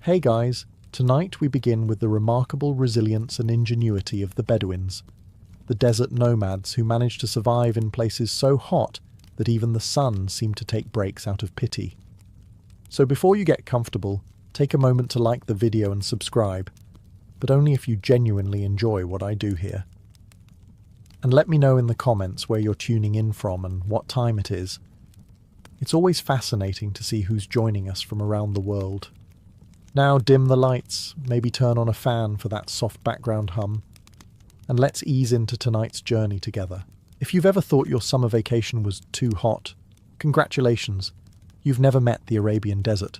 Hey guys, tonight we begin with the remarkable resilience and ingenuity of the Bedouins, the desert nomads who managed to survive in places so hot that even the sun seemed to take breaks out of pity. So before you get comfortable, take a moment to like the video and subscribe, but only if you genuinely enjoy what I do here. And let me know in the comments where you're tuning in from and what time it is. It's always fascinating to see who's joining us from around the world. Now dim the lights, maybe turn on a fan for that soft background hum, and let's ease into tonight's journey together. If you've ever thought your summer vacation was too hot, congratulations, you've never met the Arabian desert.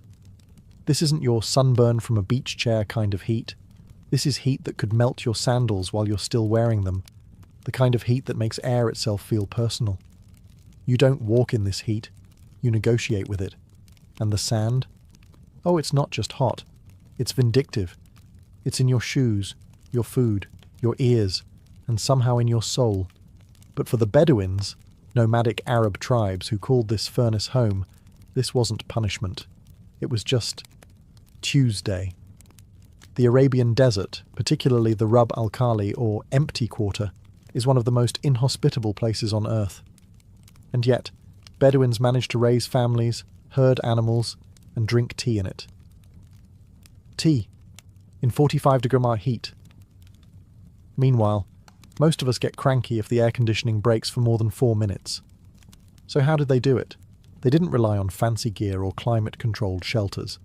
This isn't your sunburn from a beach chair kind of heat. This is heat that could melt your sandals while you're still wearing them, the kind of heat that makes air itself feel personal. You don't walk in this heat, you negotiate with it. And the sand? Oh, it's not just hot. It's vindictive. It's in your shoes, your food, your ears, and somehow in your soul. But for the Bedouins, nomadic Arab tribes who called this furnace home, this wasn't punishment. It was just Tuesday. The Arabian desert, particularly the Rub al-Khali or empty quarter, is one of the most inhospitable places on earth. And yet, Bedouins managed to raise families, herd animals, and drink tea in it. Tea, in 45-degree heat. Meanwhile, most of us get cranky if the air conditioning breaks for more than 4 minutes. So how did they do it? They didn't rely on fancy gear or climate-controlled shelters.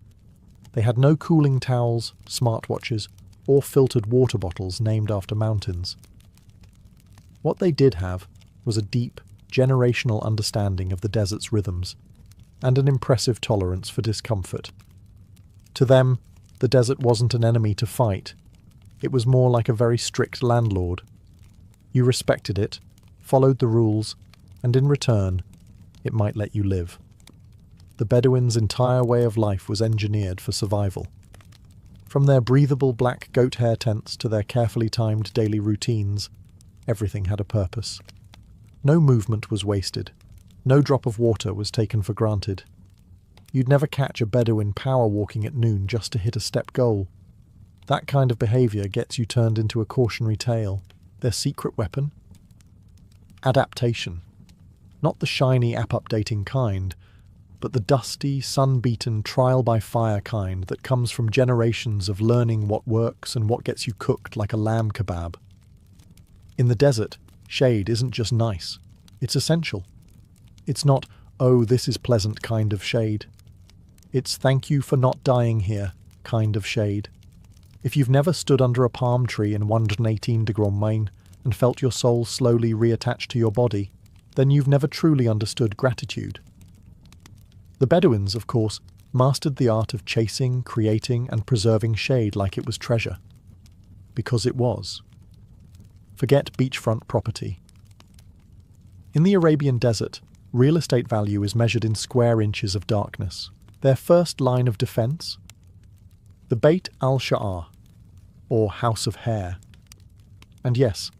They had no cooling towels, smartwatches, or filtered water bottles named after mountains. What they did have was a deep, generational understanding of the desert's rhythms, and an impressive tolerance for discomfort. To them, the desert wasn't an enemy to fight. It was more like a very strict landlord. You respected it, followed the rules, and in return, it might let you live. The Bedouins' entire way of life was engineered for survival. From their breathable black goat hair tents to their carefully timed daily routines, everything had a purpose. No movement was wasted. No drop of water was taken for granted. You'd never catch a Bedouin power walking at noon just to hit a step goal. That kind of behaviour gets you turned into a cautionary tale. Their secret weapon? Adaptation. Not the shiny app-updating kind, but the dusty, sun-beaten, trial-by-fire kind that comes from generations of learning what works and what gets you cooked like a lamb kebab. In the desert, shade isn't just nice, it's essential. It's not, oh, this is pleasant kind of shade. It's thank you for not dying here kind of shade. If you've never stood under a palm tree in 118-degree Maine and felt your soul slowly reattach to your body, then you've never truly understood gratitude. The Bedouins, of course, mastered the art of chasing, creating, and preserving shade like it was treasure. Because it was. Forget beachfront property. In the Arabian desert, real estate value is measured in square inches of darkness. Their first line of defense? The Beit al-Sha'ar, or House of Hair. And yes,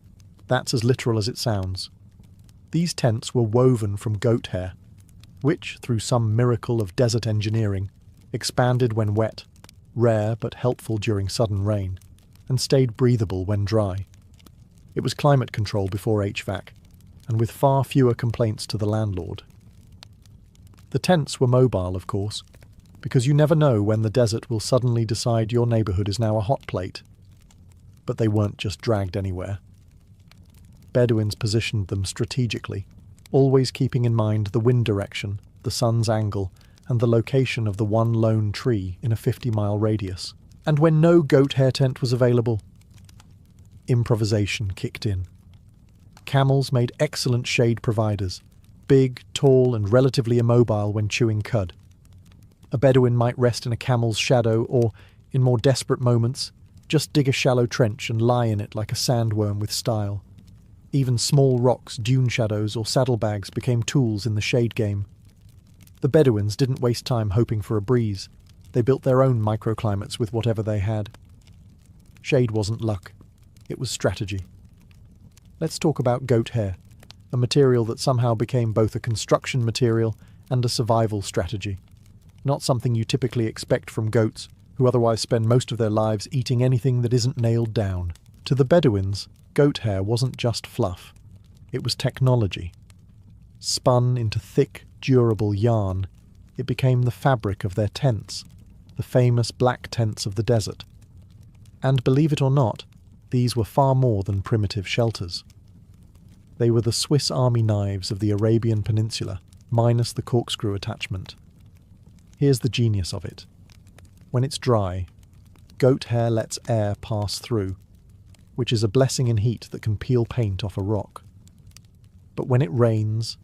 that's as literal as it sounds. These tents were woven from goat hair, which, through some miracle of desert engineering, expanded when wet, rare but helpful during sudden rain, and stayed breathable when dry. It was climate control before HVAC, and with far fewer complaints to the landlord. The tents were mobile, of course, because you never know when the desert will suddenly decide your neighbourhood is now a hot plate. But they weren't just dragged anywhere. Bedouins positioned them strategically, always keeping in mind the wind direction, the sun's angle, and the location of the one lone tree in a 50-mile radius. And when no goat hair tent was available, improvisation kicked in. Camels made excellent shade providers, big, tall, and relatively immobile when chewing cud. A Bedouin might rest in a camel's shadow or, in more desperate moments, just dig a shallow trench and lie in it like a sandworm with style. Even small rocks, dune shadows, or saddlebags became tools in the shade game. The Bedouins didn't waste time hoping for a breeze. They built their own microclimates with whatever they had. Shade wasn't luck. It was strategy. Let's talk about goat hair, a material that somehow became both a construction material and a survival strategy. Not something you typically expect from goats, who otherwise spend most of their lives eating anything that isn't nailed down. To the Bedouins, goat hair wasn't just fluff. It was technology. Spun into thick, durable yarn, it became the fabric of their tents, the famous black tents of the desert. And believe it or not, these were far more than primitive shelters. They were the Swiss Army knives of the Arabian Peninsula, minus the corkscrew attachment. Here's the genius of it. When it's dry, goat hair lets air pass through, which is a blessing in heat that can peel paint off a rock. But when it rains,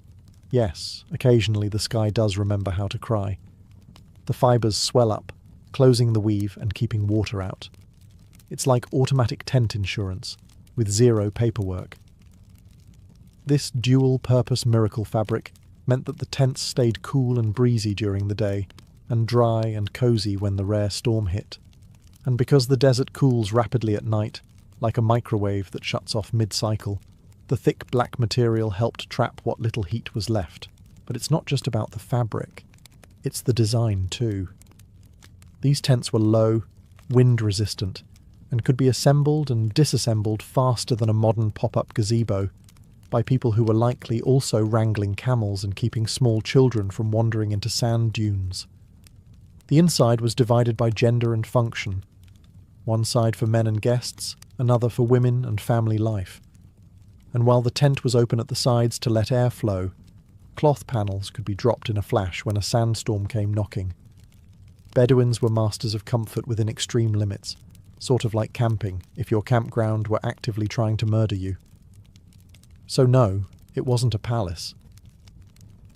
yes, occasionally the sky does remember how to cry. The fibres swell up, closing the weave and keeping water out. It's like automatic tent insurance, with zero paperwork. This dual-purpose miracle fabric meant that the tents stayed cool and breezy during the day, and dry and cosy when the rare storm hit. And because the desert cools rapidly at night, like a microwave that shuts off mid-cycle, the thick black material helped trap what little heat was left. But it's not just about the fabric, it's the design too. These tents were low, wind-resistant, and could be assembled and disassembled faster than a modern pop-up gazebo, by people who were likely also wrangling camels and keeping small children from wandering into sand dunes. The inside was divided by gender and function. One side for men and guests, another for women and family life. And while the tent was open at the sides to let air flow, cloth panels could be dropped in a flash when a sandstorm came knocking. Bedouins were masters of comfort within extreme limits, sort of like camping if your campground were actively trying to murder you. So no, it wasn't a palace.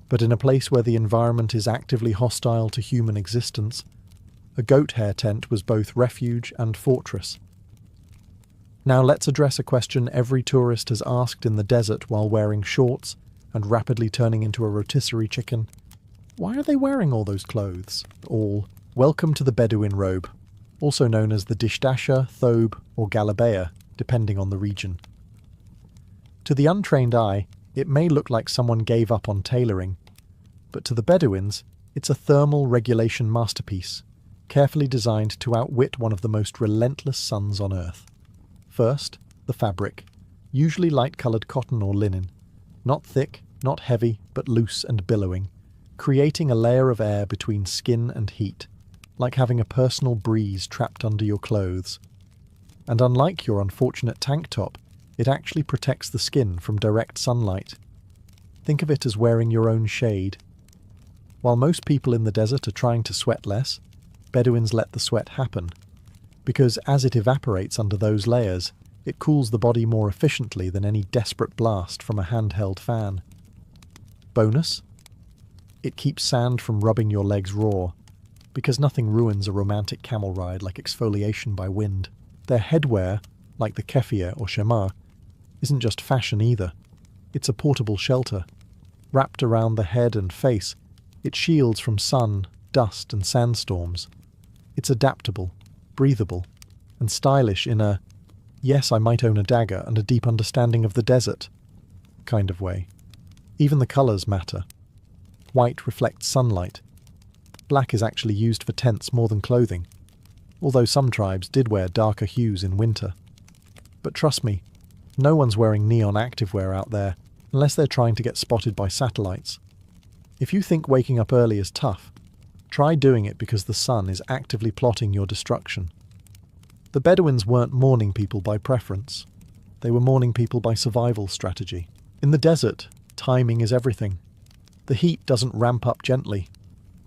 But in a place where the environment is actively hostile to human existence, a goat hair tent was both refuge and fortress. Now let's address a question every tourist has asked in the desert while wearing shorts and rapidly turning into a rotisserie chicken. Why are they wearing all those clothes? All. Welcome to the Bedouin robe, also known as the dishdasha, thobe, or galabeya, depending on the region. To the untrained eye, it may look like someone gave up on tailoring, but to the Bedouins, it's a thermal regulation masterpiece, carefully designed to outwit one of the most relentless suns on Earth. First, the fabric, usually light-coloured cotton or linen, not thick, not heavy, but loose and billowing, creating a layer of air between skin and heat, like having a personal breeze trapped under your clothes. And unlike your unfortunate tank top, it actually protects the skin from direct sunlight. Think of it as wearing your own shade. While most people in the desert are trying to sweat less, Bedouins let the sweat happen, because as it evaporates under those layers, it cools the body more efficiently than any desperate blast from a handheld fan. Bonus? It keeps sand from rubbing your legs raw, because nothing ruins a romantic camel ride like exfoliation by wind. Their headwear, like the keffiyeh or shemar, isn't just fashion either. It's a portable shelter. Wrapped around the head and face, it shields from sun, dust and sandstorms. It's adaptable, breathable, and stylish in a, yes, I might own a dagger and a deep understanding of the desert, kind of way. Even the colours matter. White reflects sunlight. Black is actually used for tents more than clothing, although some tribes did wear darker hues in winter. But trust me, no one's wearing neon activewear out there, unless they're trying to get spotted by satellites. If you think waking up early is tough, try doing it because the sun is actively plotting your destruction. The Bedouins weren't morning people by preference. They were morning people by survival strategy. In the desert, timing is everything. The heat doesn't ramp up gently.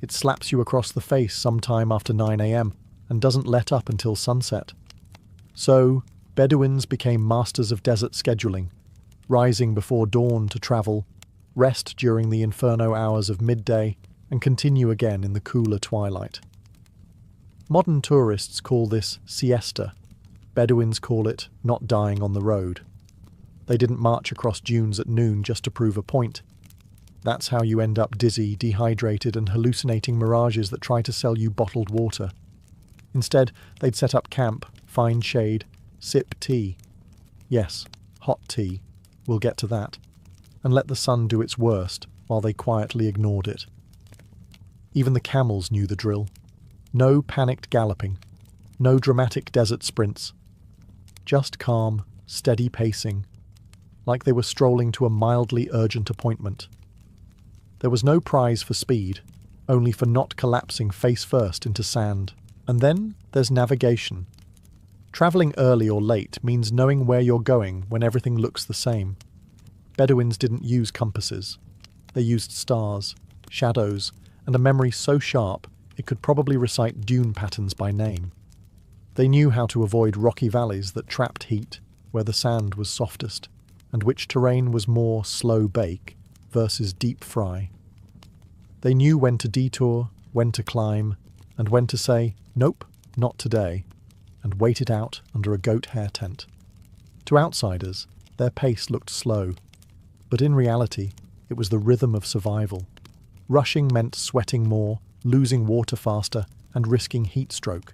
It slaps you across the face sometime after 9 a.m. and doesn't let up until sunset. So, Bedouins became masters of desert scheduling, rising before dawn to travel, rest during the inferno hours of midday, and continue again in the cooler twilight. Modern tourists call this siesta. Bedouins call it not dying on the road. They didn't march across dunes at noon just to prove a point. That's how you end up dizzy, dehydrated, and hallucinating mirages that try to sell you bottled water. Instead, they'd set up camp, find shade, sip tea. Yes, hot tea. We'll get to that. And let the sun do its worst while they quietly ignored it. Even the camels knew the drill. No panicked galloping. No dramatic desert sprints. Just calm, steady pacing, like they were strolling to a mildly urgent appointment. There was no prize for speed, only for not collapsing face first into sand. And then there's navigation. Travelling early or late means knowing where you're going when everything looks the same. Bedouins didn't use compasses. They used stars, shadows, and a memory so sharp it could probably recite dune patterns by name. They knew how to avoid rocky valleys that trapped heat, where the sand was softest, and which terrain was more slow bake versus deep fry. They knew when to detour, when to climb, and when to say, "Nope, not today," and wait it out under a goat hair tent. To outsiders, their pace looked slow, but in reality, it was the rhythm of survival. Rushing meant sweating more, losing water faster, and risking heat stroke.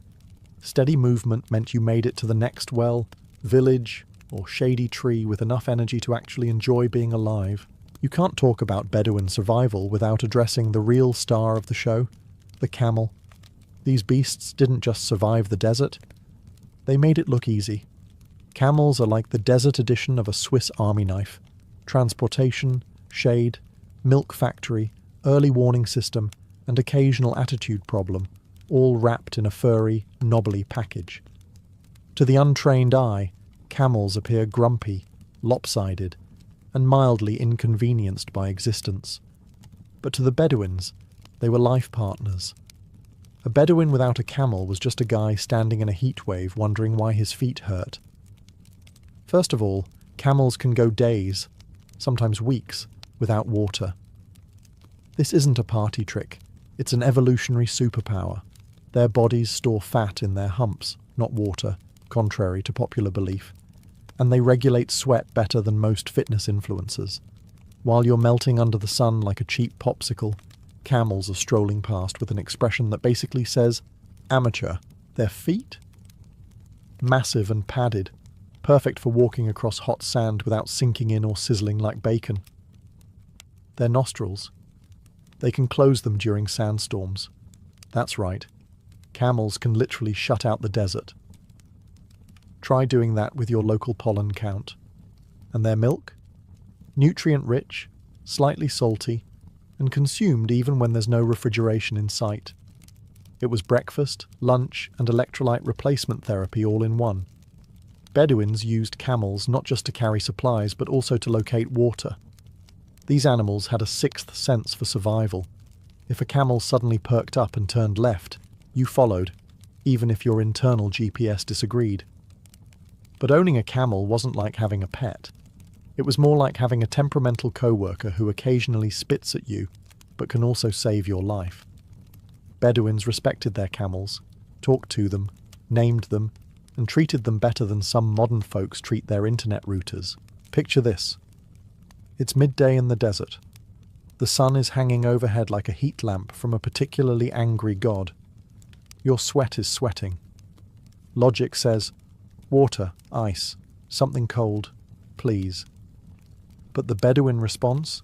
Steady movement meant you made it to the next well, village, or shady tree with enough energy to actually enjoy being alive. You can't talk about Bedouin survival without addressing the real star of the show, the camel. These beasts didn't just survive the desert, they made it look easy. Camels are like the desert edition of a Swiss army knife. Transportation, shade, milk factory, early warning system, and occasional attitude problem, all wrapped in a furry, knobbly package. To the untrained eye, camels appear grumpy, lopsided, and mildly inconvenienced by existence. But to the Bedouins, they were life partners. A Bedouin without a camel was just a guy standing in a heat wave wondering why his feet hurt. First of all, camels can go days, sometimes weeks, without water. This isn't a party trick, it's an evolutionary superpower. Their bodies store fat in their humps, not water, contrary to popular belief, and they regulate sweat better than most fitness influencers. While you're melting under the sun like a cheap popsicle, camels are strolling past with an expression that basically says, amateur. Their feet? Massive and padded, perfect for walking across hot sand without sinking in or sizzling like bacon. Their nostrils. They can close them during sandstorms. That's right. Camels can literally shut out the desert. Try doing that with your local pollen count. And their milk? Nutrient-rich, slightly salty, and consumed even when there's no refrigeration in sight. It was breakfast, lunch, and electrolyte replacement therapy all in one. Bedouins used camels not just to carry supplies but also to locate water. These animals had a sixth sense for survival. If a camel suddenly perked up and turned left, you followed, even if your internal GPS disagreed. But owning a camel wasn't like having a pet. It was more like having a temperamental co-worker who occasionally spits at you, but can also save your life. Bedouins respected their camels, talked to them, named them, and treated them better than some modern folks treat their internet routers. Picture this. It's midday in the desert. The sun is hanging overhead like a heat lamp from a particularly angry god. Your sweat is sweating. Logic says, water, ice, something cold, please. But the Bedouin response?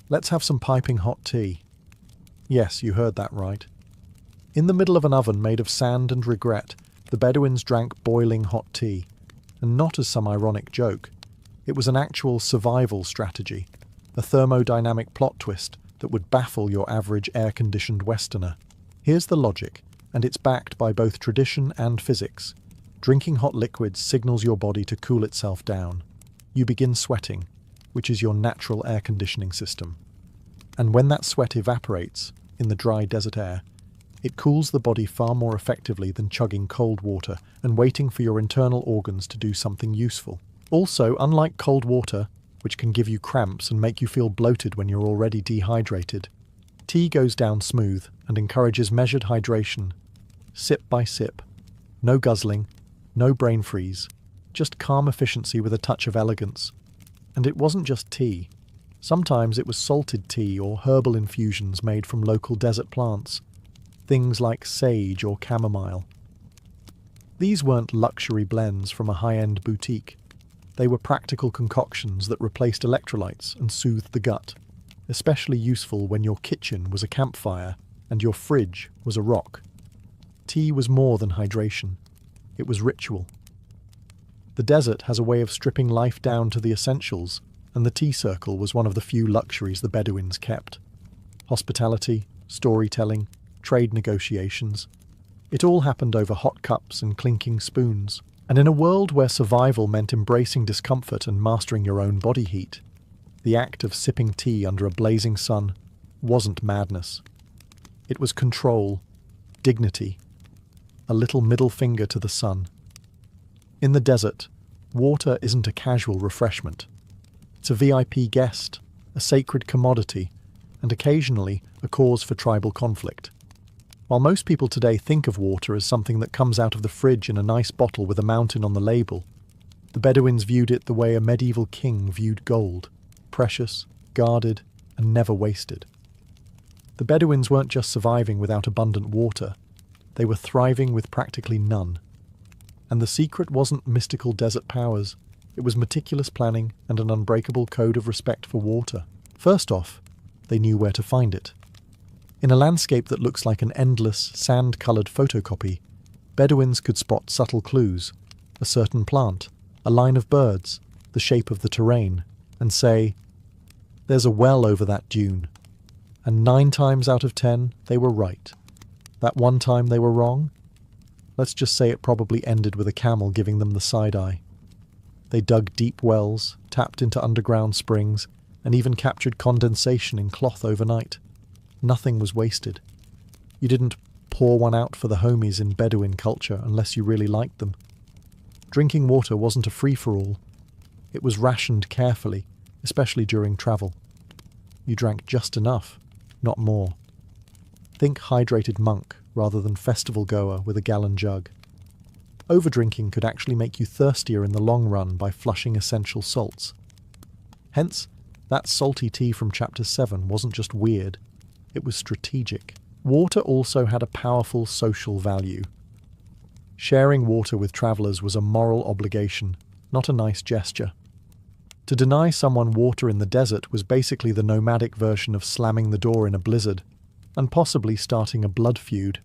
Let's have some piping hot tea. Yes, you heard that right. In the middle of an oven made of sand and regret, the Bedouins drank boiling hot tea. And not as some ironic joke. It was an actual survival strategy, a thermodynamic plot twist that would baffle your average air-conditioned Westerner. Here's the logic, and it's backed by both tradition and physics. Drinking hot liquids signals your body to cool itself down. You begin sweating, which is your natural air conditioning system. And when that sweat evaporates in the dry desert air, it cools the body far more effectively than chugging cold water and waiting for your internal organs to do something useful. Also, unlike cold water, which can give you cramps and make you feel bloated when you're already dehydrated, tea goes down smooth and encourages measured hydration, sip by sip. No guzzling, no brain freeze, just calm efficiency with a touch of elegance. And it wasn't just tea. Sometimes it was salted tea or herbal infusions made from local desert plants, things like sage or chamomile. These weren't luxury blends from a high-end boutique. They were practical concoctions that replaced electrolytes and soothed the gut, especially useful when your kitchen was a campfire and your fridge was a rock. Tea was more than hydration. It was ritual. The desert has a way of stripping life down to the essentials, and the tea circle was one of the few luxuries the Bedouins kept. Hospitality, storytelling, trade negotiations. It all happened over hot cups and clinking spoons. And in a world where survival meant embracing discomfort and mastering your own body heat, the act of sipping tea under a blazing sun wasn't madness. It was control, dignity, a little middle finger to the sun. In the desert, water isn't a casual refreshment. It's a VIP guest, a sacred commodity, and occasionally a cause for tribal conflict. While most people today think of water as something that comes out of the fridge in a nice bottle with a mountain on the label, the Bedouins viewed it the way a medieval king viewed gold, precious, guarded, and never wasted. The Bedouins weren't just surviving without abundant water, they were thriving with practically none. And the secret wasn't mystical desert powers, it was meticulous planning and an unbreakable code of respect for water. First off, they knew where to find it. In a landscape that looks like an endless, sand-coloured photocopy, Bedouins could spot subtle clues, a certain plant, a line of birds, the shape of the terrain, and say, "There's a well over that dune." And 9 times out of 10, they were right. That one time they were wrong? Let's just say it probably ended with a camel giving them the side eye. They dug deep wells, tapped into underground springs, and even captured condensation in cloth overnight. Nothing was wasted. You didn't pour one out for the homies in Bedouin culture unless you really liked them. Drinking water wasn't a free-for-all. It was rationed carefully, especially during travel. You drank just enough, not more. Think hydrated monk rather than festival goer with a gallon jug. Overdrinking could actually make you thirstier in the long run by flushing essential salts. Hence, that salty tea from Chapter 7 wasn't just weird. It was strategic. Water also had a powerful social value. Sharing water with travellers was a moral obligation, not a nice gesture. To deny someone water in the desert was basically the nomadic version of slamming the door in a blizzard, and possibly starting a blood feud.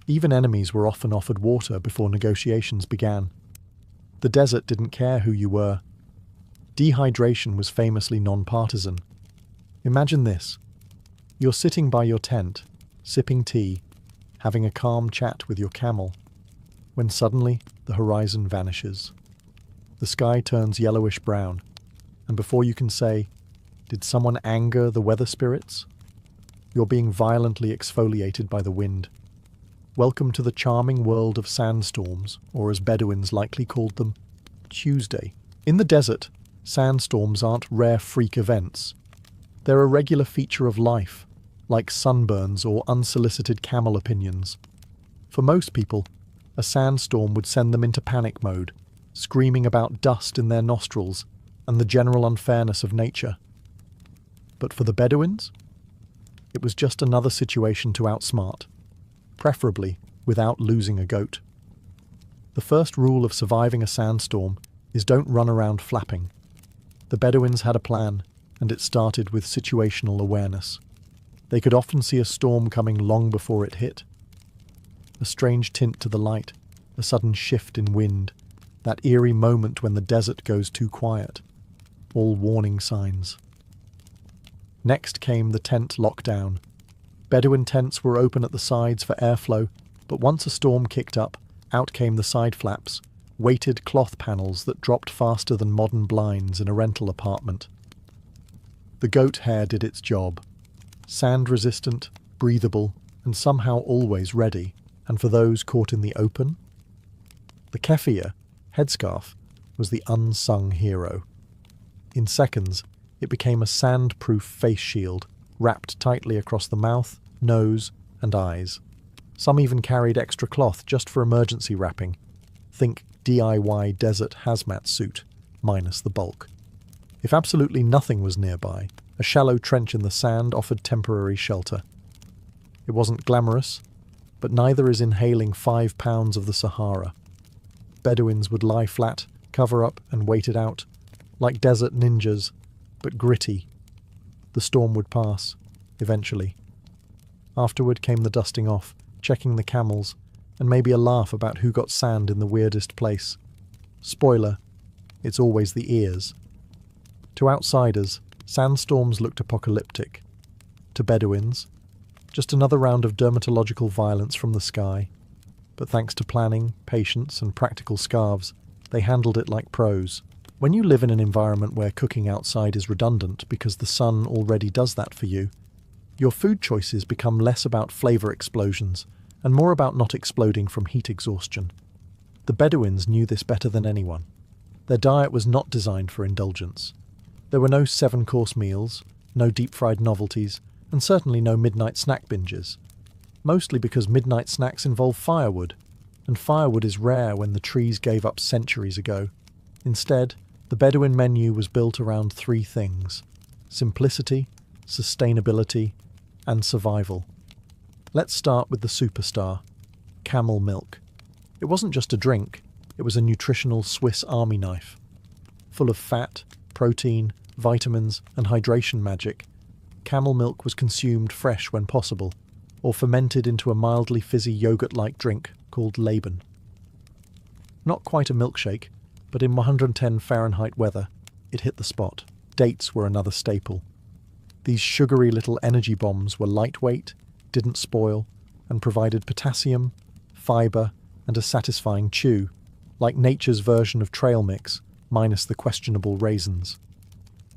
Even enemies were often offered water before negotiations began. The desert didn't care who you were. Dehydration was famously non-partisan. Imagine this. You're sitting by your tent, sipping tea, having a calm chat with your camel, when suddenly the horizon vanishes. The sky turns yellowish-brown, and before you can say, "Did someone anger the weather spirits?" you're being violently exfoliated by the wind. Welcome to the charming world of sandstorms, or as Bedouins likely called them, Tuesday. In the desert, sandstorms aren't rare freak events. They're a regular feature of life, like sunburns or unsolicited camel opinions. For most people, a sandstorm would send them into panic mode, screaming about dust in their nostrils and the general unfairness of nature. But for the Bedouins, it was just another situation to outsmart, preferably without losing a goat. The first rule of surviving a sandstorm is don't run around flapping. The Bedouins had a plan, and it started with situational awareness. They could often see a storm coming long before it hit. A strange tint to the light, a sudden shift in wind, that eerie moment when the desert goes too quiet. All warning signs. Next came the tent lockdown. Bedouin tents were open at the sides for airflow, but once a storm kicked up, out came the side flaps, weighted cloth panels that dropped faster than modern blinds in a rental apartment. The goat hair did its job. Sand-resistant, breathable, and somehow always ready, and for those caught in the open? The keffiyeh, headscarf, was the unsung hero. In seconds, it became a sand-proof face shield, wrapped tightly across the mouth, nose, and eyes. Some even carried extra cloth just for emergency wrapping. Think DIY desert hazmat suit, minus the bulk. If absolutely nothing was nearby, a shallow trench in the sand offered temporary shelter. It wasn't glamorous, but neither is inhaling 5 pounds of the Sahara. Bedouins would lie flat, cover up, and wait it out, like desert ninjas, but gritty. The storm would pass, eventually. Afterward came the dusting off, checking the camels, and maybe a laugh about who got sand in the weirdest place. Spoiler, it's always the ears. To outsiders, sandstorms looked apocalyptic. To Bedouins, just another round of dermatological violence from the sky. But thanks to planning, patience, and practical scarves, they handled it like pros. When you live in an environment where cooking outside is redundant because the sun already does that for you, your food choices become less about flavour explosions and more about not exploding from heat exhaustion. The Bedouins knew this better than anyone. Their diet was not designed for indulgence. There were no 7-course meals, no deep-fried novelties, and certainly no midnight snack binges. Mostly because midnight snacks involve firewood, and firewood is rare when the trees gave up centuries ago. Instead, the Bedouin menu was built around 3 things: simplicity, sustainability, and survival. Let's start with the superstar, camel milk. It wasn't just a drink, it was a nutritional Swiss army knife. Full of fat, protein, vitamins, and hydration magic, camel milk was consumed fresh when possible, or fermented into a mildly fizzy yogurt-like drink called Laban. Not quite a milkshake, but in 110 Fahrenheit weather, it hit the spot. Dates were another staple. These sugary little energy bombs were lightweight, didn't spoil, and provided potassium, fibre, and a satisfying chew, like nature's version of trail mix, minus the questionable raisins.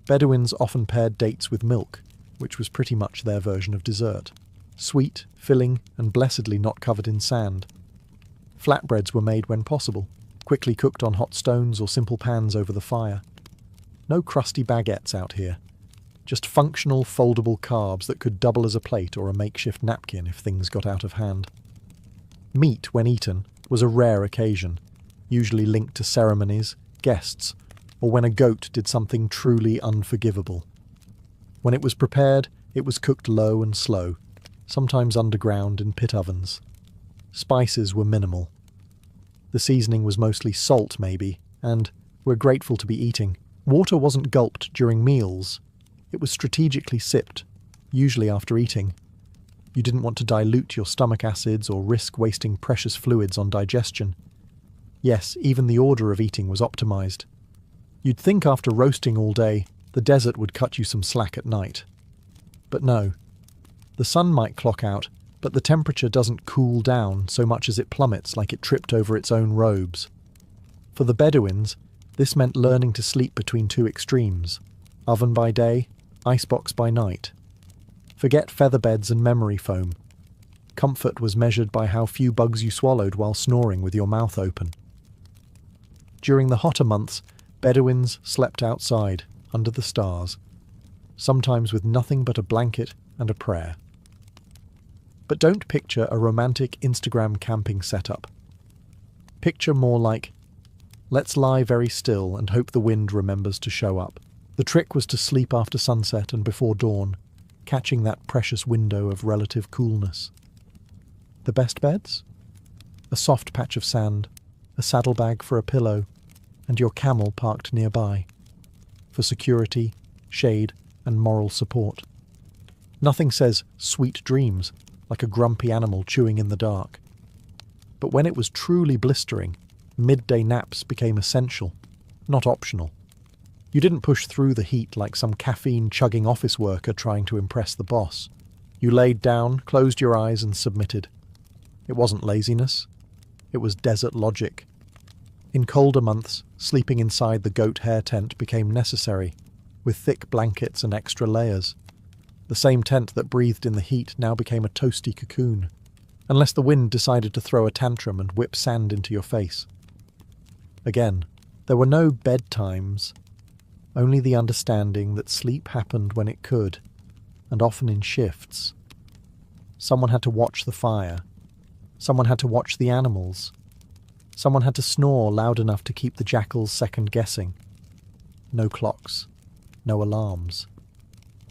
Bedouins often paired dates with milk, which was pretty much their version of dessert. Sweet, filling, and blessedly not covered in sand. Flatbreads were made when possible, quickly cooked on hot stones or simple pans over the fire. No crusty baguettes out here. Just functional, foldable carbs that could double as a plate or a makeshift napkin if things got out of hand. Meat, when eaten, was a rare occasion, usually linked to ceremonies, guests, or when a goat did something truly unforgivable. When it was prepared, it was cooked low and slow, sometimes underground in pit ovens. Spices were minimal. The seasoning was mostly salt, maybe, and, we're grateful to be eating. Water wasn't gulped during meals. It was strategically sipped, usually after eating. You didn't want to dilute your stomach acids or risk wasting precious fluids on digestion. Yes, even the order of eating was optimized. You'd think after roasting all day, the desert would cut you some slack at night. But no. The sun might clock out, but the temperature doesn't cool down so much as it plummets like it tripped over its own robes. For the Bedouins, this meant learning to sleep between 2 extremes: oven by day, icebox by night. Forget feather beds and memory foam. Comfort was measured by how few bugs you swallowed while snoring with your mouth open. During the hotter months, Bedouins slept outside, under the stars, sometimes with nothing but a blanket and a prayer. But don't picture a romantic Instagram camping setup. Picture more like, let's lie very still and hope the wind remembers to show up. The trick was to sleep after sunset and before dawn, catching that precious window of relative coolness. The best beds? A soft patch of sand, a saddlebag for a pillow, and your camel parked nearby, for security, shade, and moral support. Nothing says sweet dreams like a grumpy animal chewing in the dark. But when it was truly blistering, midday naps became essential, not optional. You didn't push through the heat like some caffeine-chugging office worker trying to impress the boss. You laid down, closed your eyes, and submitted. It wasn't laziness. It was desert logic. In colder months, sleeping inside the goat hair tent became necessary, with thick blankets and extra layers. The same tent that breathed in the heat now became a toasty cocoon, unless the wind decided to throw a tantrum and whip sand into your face. Again, there were no bedtimes, only the understanding that sleep happened when it could, and often in shifts. Someone had to watch the fire. Someone had to watch the animals. Someone had to snore loud enough to keep the jackals second-guessing. No clocks. No alarms.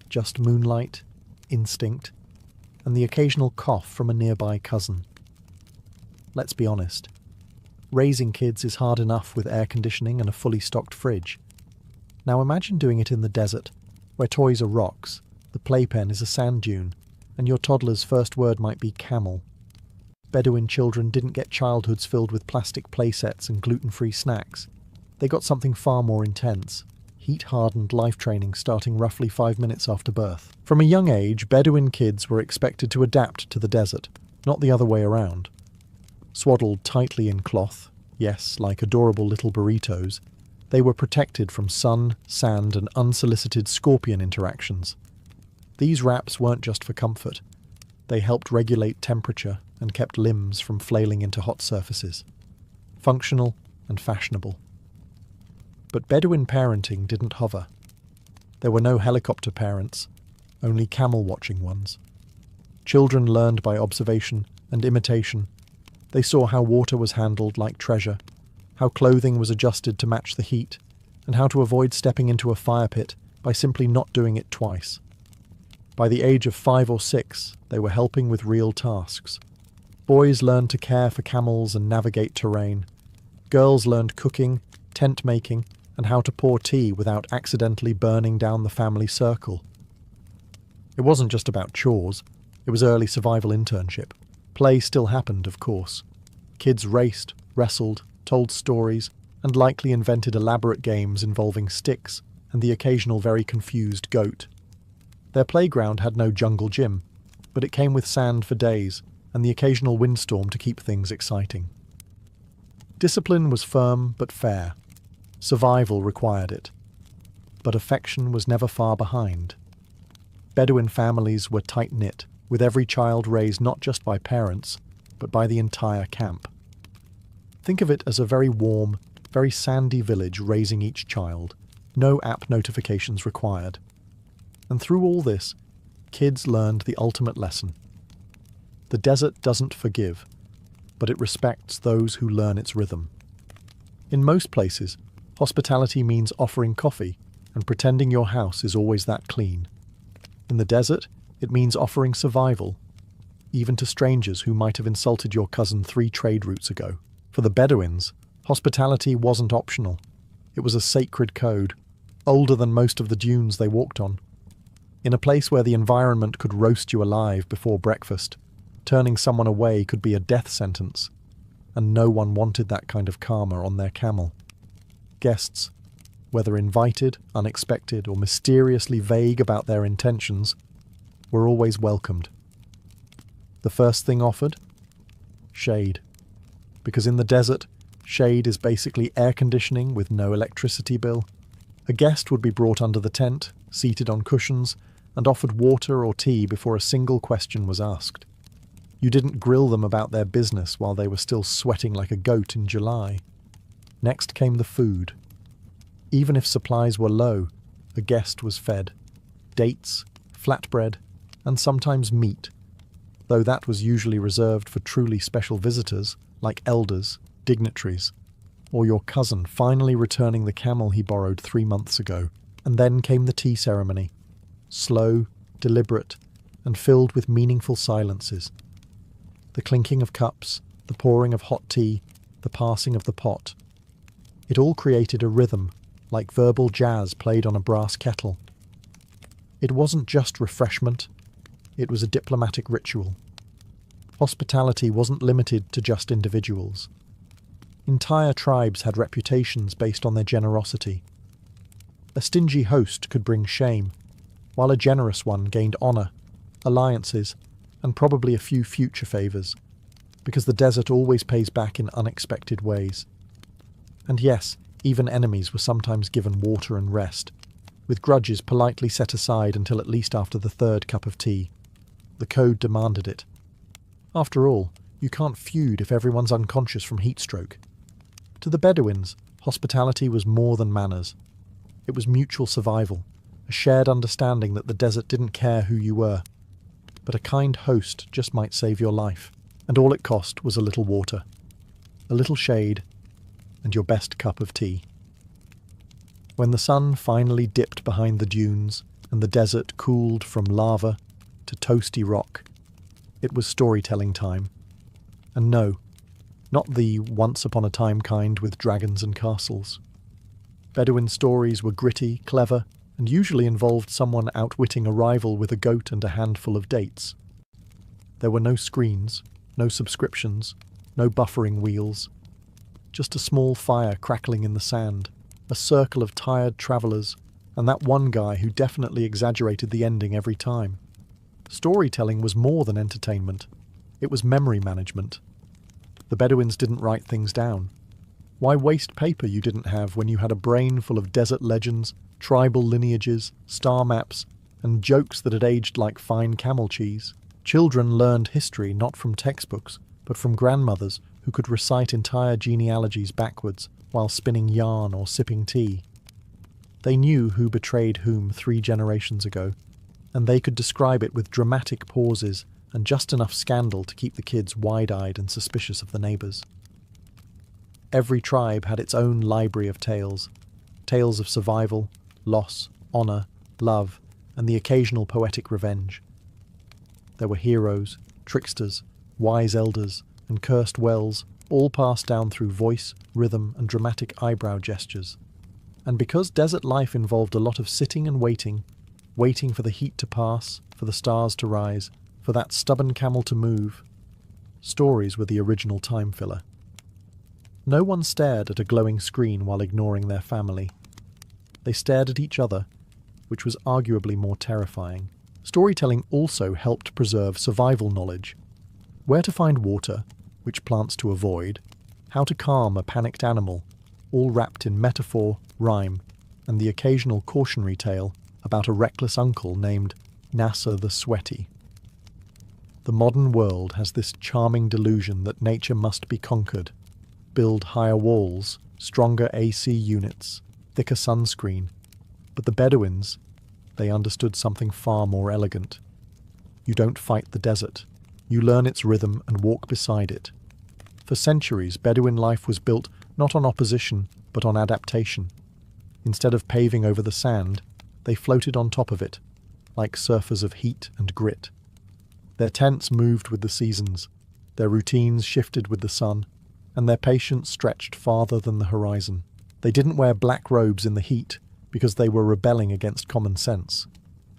Just moonlight, instinct, and the occasional cough from a nearby cousin. Let's be honest. Raising kids is hard enough with air conditioning and a fully stocked fridge. Now imagine doing it in the desert, where toys are rocks, the playpen is a sand dune, and your toddler's first word might be camel. Bedouin children didn't get childhoods filled with plastic playsets and gluten-free snacks. They got something far more intense: heat-hardened life training starting roughly 5 minutes after birth. From a young age, Bedouin kids were expected to adapt to the desert, not the other way around. Swaddled tightly in cloth, yes, like adorable little burritos, they were protected from sun, sand, and unsolicited scorpion interactions. These wraps weren't just for comfort. They helped regulate temperature and kept limbs from flailing into hot surfaces. Functional and fashionable. But Bedouin parenting didn't hover. There were no helicopter parents, only camel-watching ones. Children learned by observation and imitation. They saw how water was handled like treasure, how clothing was adjusted to match the heat, and how to avoid stepping into a fire pit by simply not doing it twice. By the age of 5 or 6, they were helping with real tasks. Boys learned to care for camels and navigate terrain. Girls learned cooking, tent making, and how to pour tea without accidentally burning down the family circle. It wasn't just about chores, it was early survival internship. Play still happened, of course. Kids raced, wrestled, told stories, and likely invented elaborate games involving sticks and the occasional very confused goat. Their playground had no jungle gym, but it came with sand for days and the occasional windstorm to keep things exciting. Discipline was firm but fair. Survival required it. But affection was never far behind. Bedouin families were tight-knit, with every child raised not just by parents, but by the entire camp. Think of it as a very warm, very sandy village raising each child, no app notifications required. And through all this, kids learned the ultimate lesson. The desert doesn't forgive, but it respects those who learn its rhythm. In most places, hospitality means offering coffee and pretending your house is always that clean. In the desert, it means offering survival, even to strangers who might have insulted your cousin 3 trade routes ago. For the Bedouins, hospitality wasn't optional. It was a sacred code, older than most of the dunes they walked on. In a place where the environment could roast you alive before breakfast, turning someone away could be a death sentence, and no one wanted that kind of karma on their camel. Guests, whether invited, unexpected, or mysteriously vague about their intentions, were always welcomed. The first thing offered? Shade. Because in the desert, shade is basically air conditioning with no electricity bill. A guest would be brought under the tent, seated on cushions, and offered water or tea before a single question was asked. You didn't grill them about their business while they were still sweating like a goat in July. Next came the food. Even if supplies were low, a guest was fed. Dates, flatbread, and sometimes meat, though that was usually reserved for truly special visitors, like elders, dignitaries, or your cousin finally returning the camel he borrowed 3 months ago. And then came the tea ceremony, slow, deliberate, and filled with meaningful silences. The clinking of cups, the pouring of hot tea, the passing of the pot. It all created a rhythm, like verbal jazz played on a brass kettle. It wasn't just refreshment, it was a diplomatic ritual. Hospitality wasn't limited to just individuals. Entire tribes had reputations based on their generosity. A stingy host could bring shame, while a generous one gained honour, alliances, and probably a few future favours, because the desert always pays back in unexpected ways. And yes, even enemies were sometimes given water and rest, with grudges politely set aside until at least after the 3rd cup of tea. The code demanded it. After all, you can't feud if everyone's unconscious from heatstroke. To the Bedouins, hospitality was more than manners. It was mutual survival, a shared understanding that the desert didn't care who you were, but a kind host just might save your life, and all it cost was a little water, a little shade, and your best cup of tea. When the sun finally dipped behind the dunes and the desert cooled from lava to toasty rock, it was storytelling time. And no, not the once-upon-a-time kind with dragons and castles. Bedouin stories were gritty, clever, and usually involved someone outwitting a rival with a goat and a handful of dates. There were no screens, No subscriptions, no buffering wheels. Just a small fire crackling in the sand, a circle of tired travellers, and that one guy who definitely exaggerated the ending every time. Storytelling was more than entertainment. It was memory management. The Bedouins didn't write things down. Why waste paper you didn't have when you had a brain full of desert legends, tribal lineages, star maps, and jokes that had aged like fine camel cheese? Children learned history not from textbooks, but from grandmothers who could recite entire genealogies backwards while spinning yarn or sipping tea. They knew who betrayed whom 3 generations ago, and they could describe it with dramatic pauses and just enough scandal to keep the kids wide-eyed and suspicious of the neighbours. Every tribe had its own library of tales, tales of survival, loss, honour, love, and the occasional poetic revenge. There were heroes, tricksters, wise elders, and cursed wells, all passed down through voice, rhythm, and dramatic eyebrow gestures. And because desert life involved a lot of sitting and waiting for the heat to pass, for the stars to rise, for that stubborn camel to move, stories were the original time filler. No one stared at a glowing screen while ignoring their family. They stared at each other, which was arguably more terrifying. Storytelling also helped preserve survival knowledge. Where to find water, which plants to avoid, how to calm a panicked animal, all wrapped in metaphor, rhyme, and the occasional cautionary tale about a reckless uncle named Nasser the Sweaty. The modern world has this charming delusion that nature must be conquered. Build higher walls, stronger AC units, thicker sunscreen. But the Bedouins, they understood something far more elegant. You don't fight the desert. You learn its rhythm and walk beside it. For centuries, Bedouin life was built not on opposition, but on adaptation. Instead of paving over the sand, they floated on top of it, like surfers of heat and grit. Their tents moved with the seasons, their routines shifted with the sun, and their patience stretched farther than the horizon. They didn't wear black robes in the heat because they were rebelling against common sense.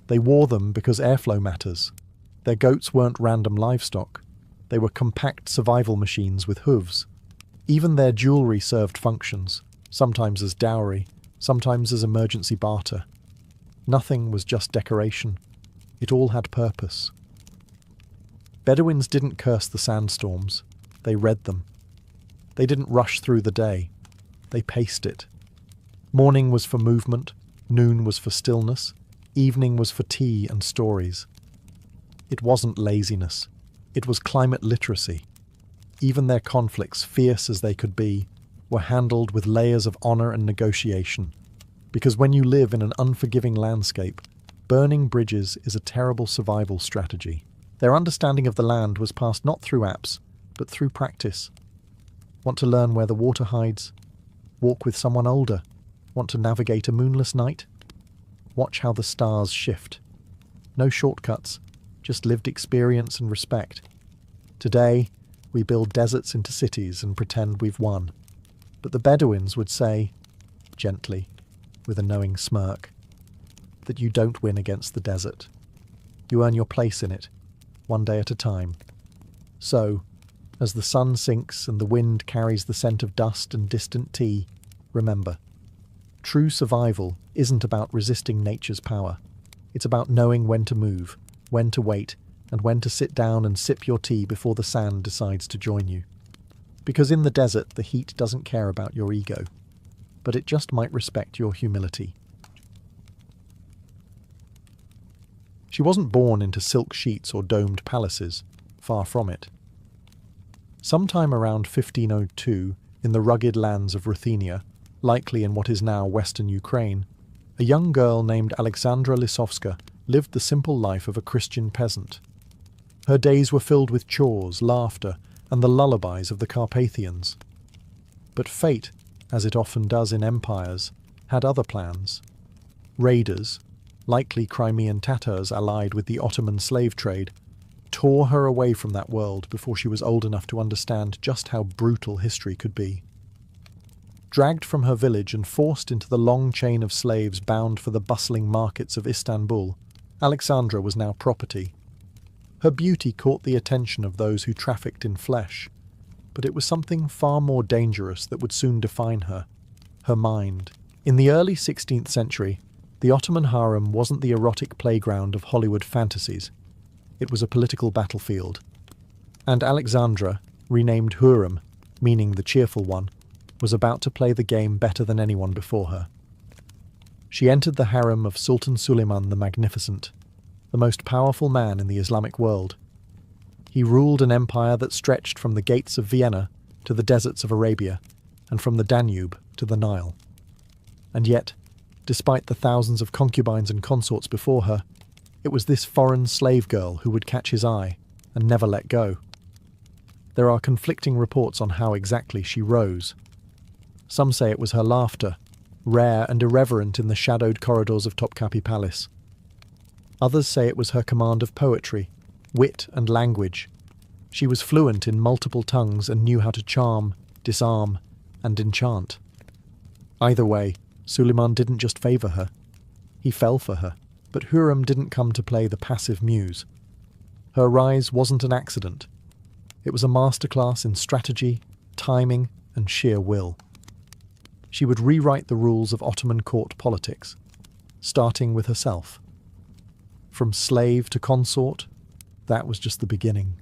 They wore them because airflow matters. Their goats weren't random livestock. They were compact survival machines with hooves. Even their jewellery served functions, sometimes as dowry, sometimes as emergency barter. Nothing was just decoration. It all had purpose. Bedouins didn't curse the sandstorms. They read them. They didn't rush through the day. They paced it. Morning was for movement, noon was for stillness, evening was for tea and stories. It wasn't laziness. It was climate literacy. Even their conflicts, fierce as they could be, were handled with layers of honour and negotiation. Because when you live in an unforgiving landscape, burning bridges is a terrible survival strategy. Their understanding of the land was passed not through apps, but through practice. Want to learn where the water hides? Walk with someone older. Want to navigate a moonless night? Watch how the stars shift. No shortcuts, just lived experience and respect. Today, we build deserts into cities and pretend we've won. But the Bedouins would say, gently, with a knowing smirk, that you don't win against the desert. You earn your place in it, one day at a time. So, as the sun sinks and the wind carries the scent of dust and distant tea, remember, true survival isn't about resisting nature's power. It's about knowing when to move, when to wait, and when to sit down and sip your tea before the sand decides to join you. Because in the desert, the heat doesn't care about your ego, but it just might respect your humility. She wasn't born into silk sheets or domed palaces, far from it. Sometime around 1502, in the rugged lands of Ruthenia, likely in what is now western Ukraine, a young girl named Alexandra Lisowska lived the simple life of a Christian peasant. Her days were filled with chores, laughter, and the lullabies of the Carpathians. But fate, as it often does in empires, had other plans. Raiders, likely Crimean Tatars allied with the Ottoman slave trade, tore her away from that world before she was old enough to understand just how brutal history could be. Dragged from her village and forced into the long chain of slaves bound for the bustling markets of Istanbul, Alexandra was now property. Her beauty caught the attention of those who trafficked in flesh, but it was something far more dangerous that would soon define her: her mind. In the early 16th century, the Ottoman harem wasn't the erotic playground of Hollywood fantasies. It was a political battlefield. And Alexandra, renamed Hurrem, meaning the cheerful one, was about to play the game better than anyone before her. She entered the harem of Sultan Suleiman the Magnificent, the most powerful man in the Islamic world. He ruled an empire that stretched from the gates of Vienna to the deserts of Arabia, and from the Danube to the Nile. And yet, despite the thousands of concubines and consorts before her, it was this foreign slave girl who would catch his eye and never let go. There are conflicting reports on how exactly she rose. Some say it was her laughter, rare and irreverent in the shadowed corridors of Topkapi Palace. Others say it was her command of poetry, wit and language. She was fluent in multiple tongues and knew how to charm, disarm, and enchant. Either way, Suleiman didn't just favour her. He fell for her, but Hurrem didn't come to play the passive muse. Her rise wasn't an accident. It was a masterclass in strategy, timing, and sheer will. She would rewrite the rules of Ottoman court politics, starting with herself. From slave to consort, that was just the beginning.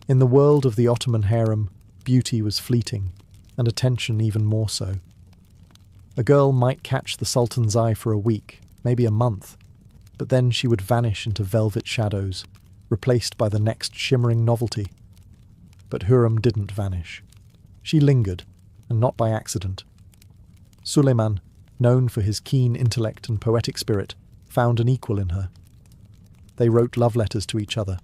In the world of the Ottoman harem, beauty was fleeting, and attention even more so. A girl might catch the Sultan's eye for a week, maybe a month, but then she would vanish into velvet shadows, replaced by the next shimmering novelty. But Hurrem didn't vanish. She lingered, and not by accident. Suleiman, known for his keen intellect and poetic spirit, found an equal in her. They wrote love letters to each other.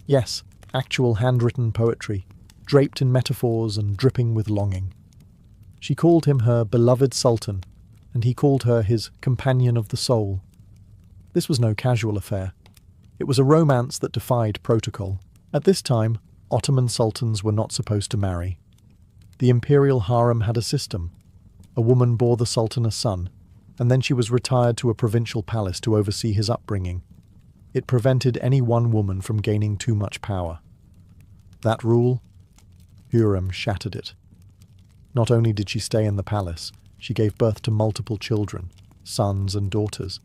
Yes, actual handwritten poetry, draped in metaphors and dripping with longing. She called him her beloved sultan, and he called her his companion of the soul. This was no casual affair. It was a romance that defied protocol. At this time, Ottoman sultans were not supposed to marry. The imperial harem had a system. A woman bore the sultan a son, and then she was retired to a provincial palace to oversee his upbringing. It prevented any one woman from gaining too much power. That rule, Hurrem shattered it. Not only did she stay in the palace, she gave birth to multiple children, sons and daughters,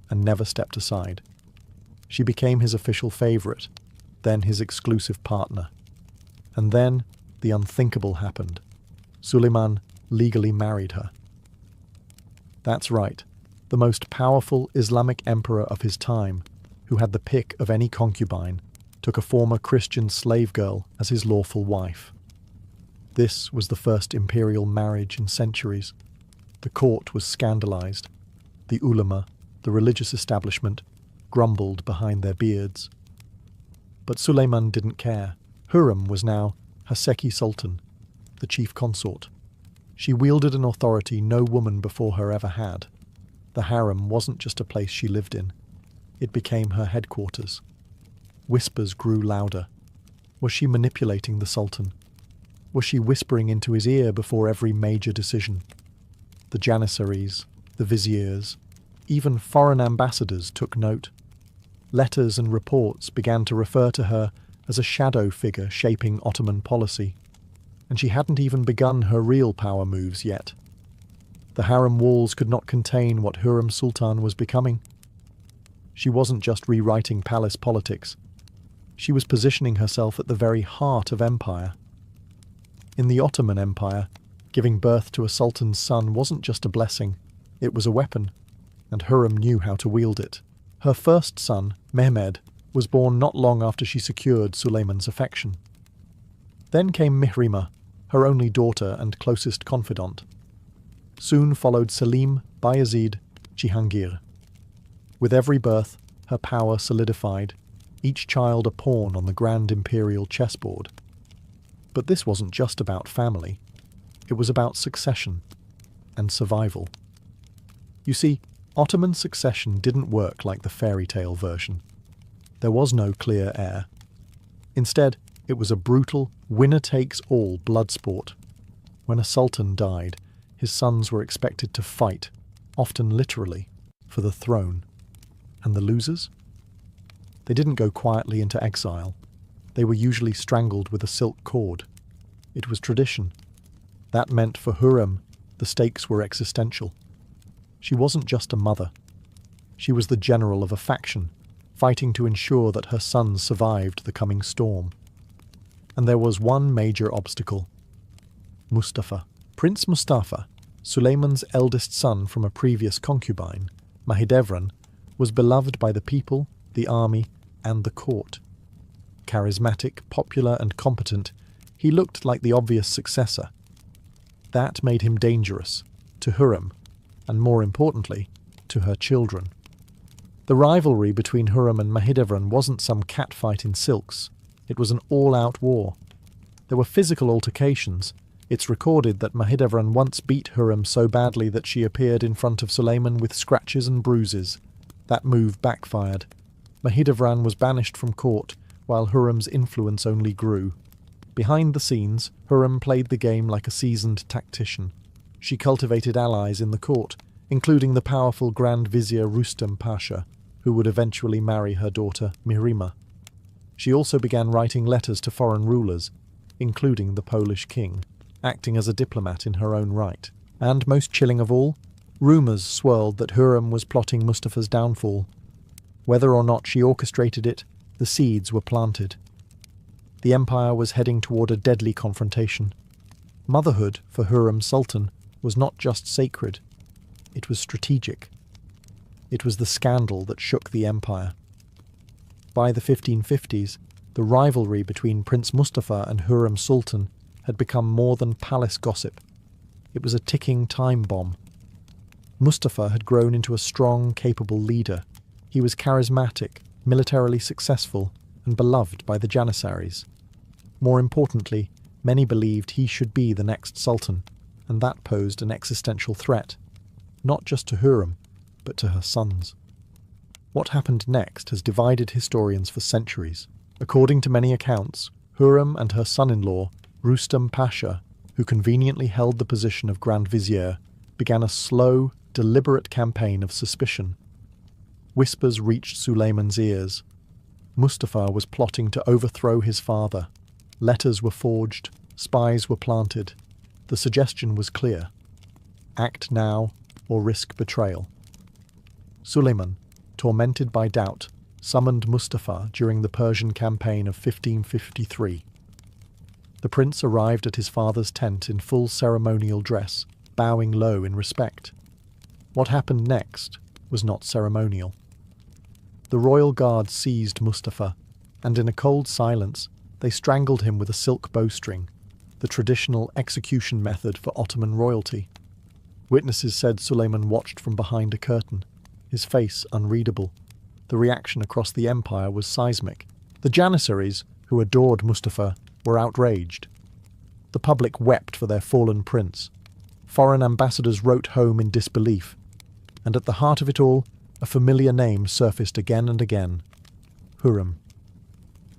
and never stepped aside. She became his official favourite, then his exclusive partner. And then the unthinkable happened. Suleiman legally married her. That's right, the most powerful Islamic emperor of his time, who had the pick of any concubine, took a former Christian slave girl as his lawful wife. This was the first imperial marriage in centuries. The court was scandalized. The ulama, the religious establishment, grumbled behind their beards. But Suleiman didn't care. Hurrem was now Haseki Sultan, the chief consort. She wielded an authority no woman before her ever had. The harem wasn't just a place she lived in. It became her headquarters. Whispers grew louder. Was she manipulating the sultan? Was she whispering into his ear before every major decision? The janissaries, the viziers, even foreign ambassadors took note. Letters and reports began to refer to her as a shadow figure shaping Ottoman policy, and she hadn't even begun her real power moves yet. The harem walls could not contain what Hurrem Sultan was becoming. She wasn't just rewriting palace politics. She was positioning herself at the very heart of empire. In the Ottoman Empire, giving birth to a sultan's son wasn't just a blessing, it was a weapon, and Hurrem knew how to wield it. Her first son, Mehmed, was born not long after she secured Suleiman's affection. Then came Mihrima, her only daughter and closest confidant. Soon followed Selim, Bayezid, Jihangir. With every birth, her power solidified, each child a pawn on the grand imperial chessboard. But this wasn't just about family. It was about succession and survival. You see, Ottoman succession didn't work like the fairy tale version. There was no clear heir. Instead, it was a brutal, winner-takes-all blood sport. When a sultan died, his sons were expected to fight, often literally, for the throne. And the losers? They didn't go quietly into exile. They were usually strangled with a silk cord. It was tradition. That meant for Hurrem, the stakes were existential. She wasn't just a mother. She was the general of a faction, fighting to ensure that her sons survived the coming storm. And there was one major obstacle. Mustafa. Prince Mustafa, Suleiman's eldest son from a previous concubine, Mahidevran, was beloved by the people, the army, and the court. Charismatic, popular, and competent, he looked like the obvious successor. That made him dangerous, to Hurrem, and more importantly, to her children. The rivalry between Hurrem and Mahidevran wasn't some catfight in silks. It was an all-out war. There were physical altercations. It's recorded that Mahidevran once beat Hurrem so badly that she appeared in front of Suleiman with scratches and bruises. That move backfired. Mahidevran was banished from court, while Hurrem's influence only grew. Behind the scenes, Hurrem played the game like a seasoned tactician. She cultivated allies in the court, including the powerful Grand Vizier Rustem Pasha, who would eventually marry her daughter Mirima. She also began writing letters to foreign rulers, including the Polish king, acting as a diplomat in her own right. And most chilling of all, rumours swirled that Hurrem was plotting Mustafa's downfall. Whether or not she orchestrated it, the seeds were planted. The empire was heading toward a deadly confrontation. Motherhood, for Hurrem Sultan, was not just sacred, it was strategic. It was the scandal that shook the empire. By the 1550s, the rivalry between Prince Mustafa and Hurrem Sultan had become more than palace gossip. It was a ticking time bomb. Mustafa had grown into a strong, capable leader. He was charismatic, militarily successful, and beloved by the Janissaries. More importantly, many believed he should be the next sultan, and that posed an existential threat, not just to Hurrem, but to her sons. What happened next has divided historians for centuries. According to many accounts, Hurrem and her son-in-law, Rustem Pasha, who conveniently held the position of Grand Vizier, began a slow, deliberate campaign of suspicion. Whispers reached Suleiman's ears. Mustafa was plotting to overthrow his father. Letters were forged, spies were planted. The suggestion was clear: act now or risk betrayal. Suleiman, tormented by doubt, summoned Mustafa during the Persian campaign of 1553. The prince arrived at his father's tent in full ceremonial dress, bowing low in respect. What happened next was not ceremonial. The royal guard seized Mustafa, and in a cold silence, they strangled him with a silk bowstring, the traditional execution method for Ottoman royalty. Witnesses said Suleiman watched from behind a curtain, his face unreadable. The reaction across the empire was seismic. The Janissaries, who adored Mustafa, were outraged. The public wept for their fallen prince. Foreign ambassadors wrote home in disbelief. And at the heart of it all, a familiar name surfaced again and again: Hurrem.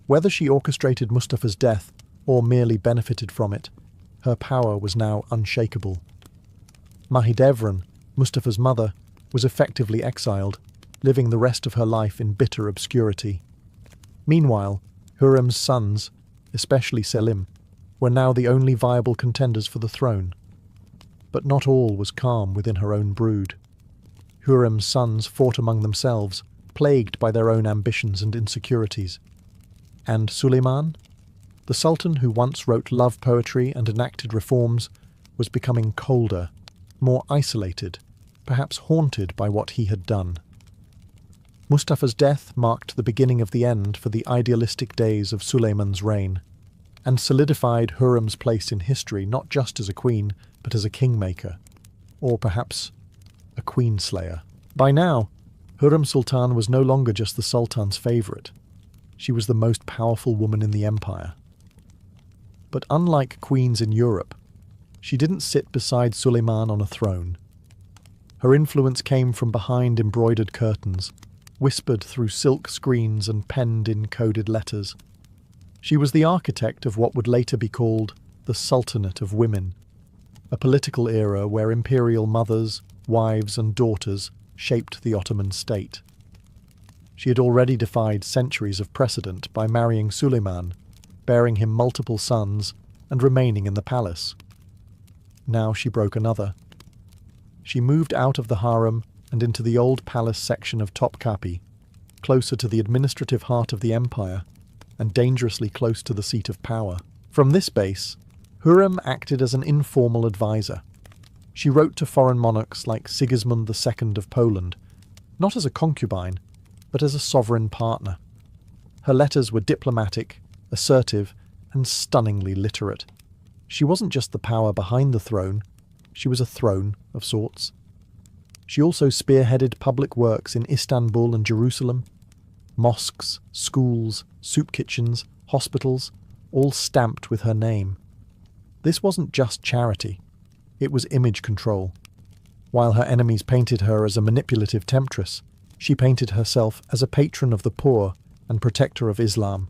Whether she orchestrated Mustafa's death or merely benefited from it, her power was now unshakable. Mahidevran, Mustafa's mother, was effectively exiled, living the rest of her life in bitter obscurity. Meanwhile, Hurrem's sons, especially Selim, were now the only viable contenders for the throne. But not all was calm within her own brood. Hurrem's sons fought among themselves, plagued by their own ambitions and insecurities. And Suleiman, the sultan who once wrote love poetry and enacted reforms, was becoming colder, more isolated, perhaps haunted by what he had done. Mustafa's death marked the beginning of the end for the idealistic days of Suleiman's reign, and solidified Hurrem's place in history not just as a queen, but as a kingmaker, or perhaps a queen-slayer. By now, Hurrem Sultan was no longer just the Sultan's favourite. She was the most powerful woman in the empire. But unlike queens in Europe, she didn't sit beside Suleiman on a throne. Her influence came from behind embroidered curtains, whispered through silk screens and penned in coded letters. She was the architect of what would later be called the Sultanate of Women, a political era where imperial mothers, wives and daughters shaped the Ottoman state. She had already defied centuries of precedent by marrying Suleiman, bearing him multiple sons, and remaining in the palace. Now she broke another. She moved out of the harem and into the old palace section of Topkapi, closer to the administrative heart of the empire, and dangerously close to the seat of power. From this base, Hürrem acted as an informal advisor. She wrote to foreign monarchs like Sigismund II of Poland, not as a concubine, but as a sovereign partner. Her letters were diplomatic, assertive, and stunningly literate. She wasn't just the power behind the throne, she was a throne of sorts. She also spearheaded public works in Istanbul and Jerusalem. Mosques, schools, soup kitchens, hospitals, all stamped with her name. This wasn't just charity, it was image control. While her enemies painted her as a manipulative temptress, she painted herself as a patron of the poor and protector of Islam.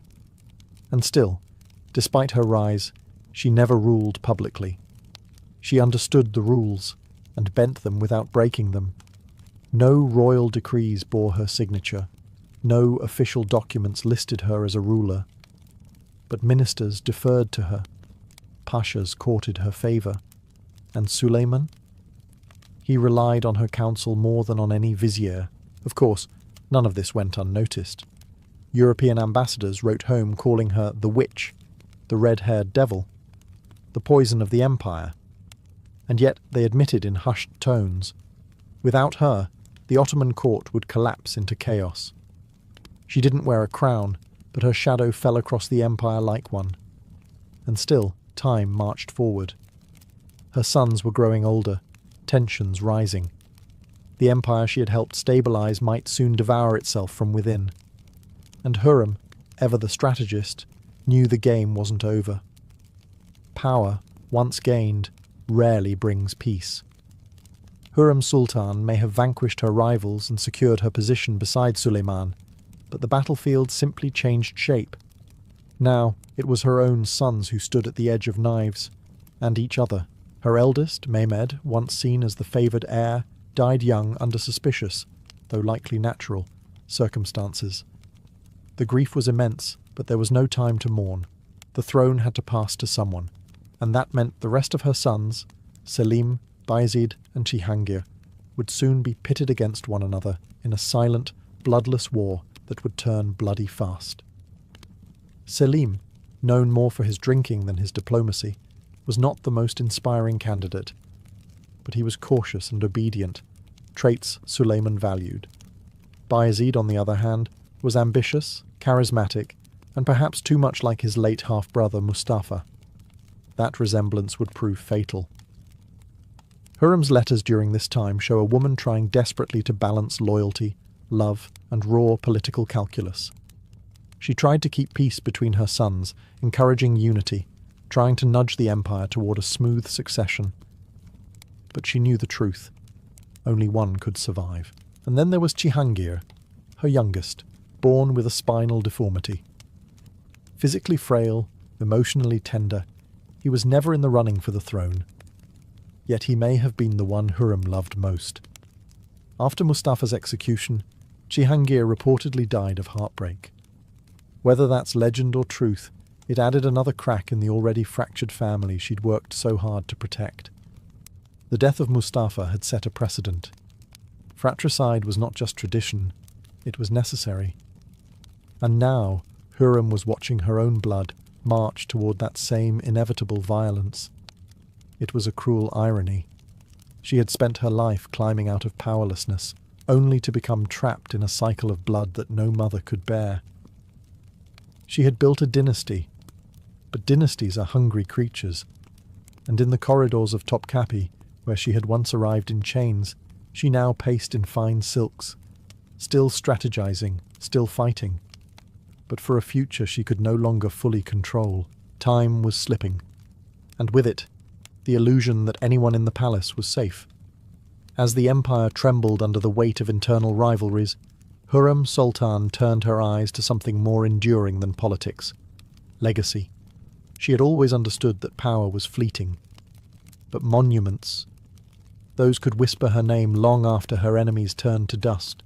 And still, despite her rise, she never ruled publicly. She understood the rules and bent them without breaking them. No royal decrees bore her signature. No official documents listed her as a ruler. But ministers deferred to her. Pashas courted her favour. And Suleiman? He relied on her counsel more than on any vizier. Of course, none of this went unnoticed. European ambassadors wrote home calling her the witch, the red-haired devil, the poison of the empire. And yet they admitted in hushed tones, without her, the Ottoman court would collapse into chaos. She didn't wear a crown, but her shadow fell across the empire like one. And still, time marched forward. Her sons were growing older, tensions rising. The empire she had helped stabilize might soon devour itself from within. And Hürrem, ever the strategist, knew the game wasn't over. Power, once gained, rarely brings peace. Hürrem Sultan may have vanquished her rivals and secured her position beside Suleiman, but the battlefield simply changed shape. Now it was her own sons who stood at the edge of knives, and each other. Her eldest, Mehmed, once seen as the favoured heir, died young under suspicious, though likely natural, circumstances. The grief was immense, but there was no time to mourn. The throne had to pass to someone, and that meant the rest of her sons, Selim, Bayezid, and Cihangir, would soon be pitted against one another in a silent, bloodless war that would turn bloody fast. Selim, known more for his drinking than his diplomacy, was not the most inspiring candidate, but he was cautious and obedient, traits Suleiman valued. Bayezid, on the other hand, was ambitious, charismatic, and perhaps too much like his late half-brother Mustafa. That resemblance would prove fatal. Hürrem's letters during this time show a woman trying desperately to balance loyalty, love, and raw political calculus. She tried to keep peace between her sons, encouraging unity, trying to nudge the empire toward a smooth succession. But she knew the truth. Only one could survive. And then there was Cihangir, her youngest, born with a spinal deformity. Physically frail, emotionally tender, he was never in the running for the throne. Yet he may have been the one Hürrem loved most. After Mustafa's execution, Cihangir reportedly died of heartbreak. Whether that's legend or truth, it added another crack in the already fractured family she'd worked so hard to protect. The death of Mustafa had set a precedent. Fratricide was not just tradition, it was necessary. And now, Hürrem was watching her own blood march toward that same inevitable violence. It was a cruel irony. She had spent her life climbing out of powerlessness, only to become trapped in a cycle of blood that no mother could bear. She had built a dynasty, but dynasties are hungry creatures, and in the corridors of Topkapi, where she had once arrived in chains, she now paced in fine silks, still strategizing, still fighting. But for a future she could no longer fully control. Time was slipping, and with it, the illusion that anyone in the palace was safe. As the empire trembled under the weight of internal rivalries, Hürrem Sultan turned her eyes to something more enduring than politics: legacy. She had always understood that power was fleeting. But monuments, those could whisper her name long after her enemies turned to dust.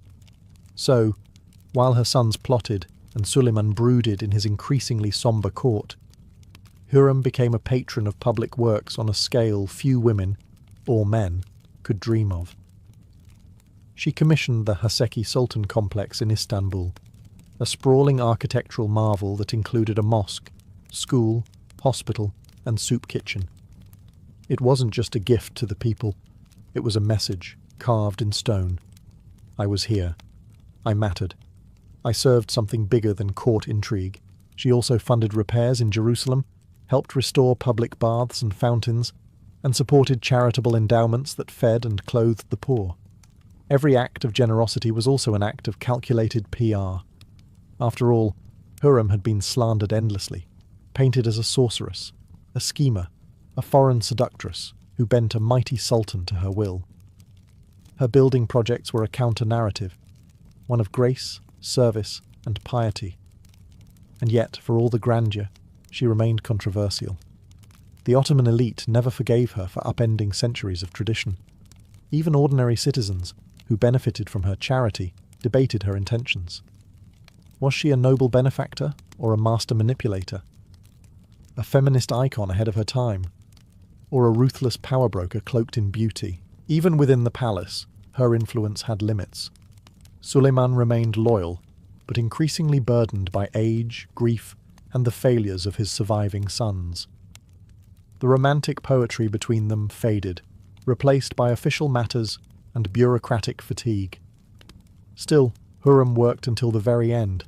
So, While her sons plotted and Suleiman brooded in his increasingly sombre court, Hurrem became a patron of public works on a scale few women, or men, could dream of. She commissioned the Haseki Sultan complex in Istanbul, a sprawling architectural marvel that included a mosque, school, hospital, and soup kitchen. It wasn't just a gift to the people, it was a message carved in stone. I was here. I mattered. I served something bigger than court intrigue. She also funded repairs in Jerusalem, helped restore public baths and fountains, and supported charitable endowments that fed and clothed the poor. Every act of generosity was also an act of calculated PR. After all, Hurrem had been slandered endlessly, painted as a sorceress, a schemer, a foreign seductress who bent a mighty sultan to her will. Her building projects were a counter-narrative, one of grace, service, and piety. And yet, for all the grandeur, she remained controversial. The Ottoman elite never forgave her for upending centuries of tradition. Even ordinary citizens, who benefited from her charity, debated her intentions. Was she a noble benefactor or a master manipulator? A feminist icon ahead of her time? Or a ruthless power broker cloaked in beauty? Even within the palace, her influence had limits. Suleiman remained loyal, but increasingly burdened by age, grief, and the failures of his surviving sons. The romantic poetry between them faded, replaced by official matters and bureaucratic fatigue. Still, Hurrem worked until the very end,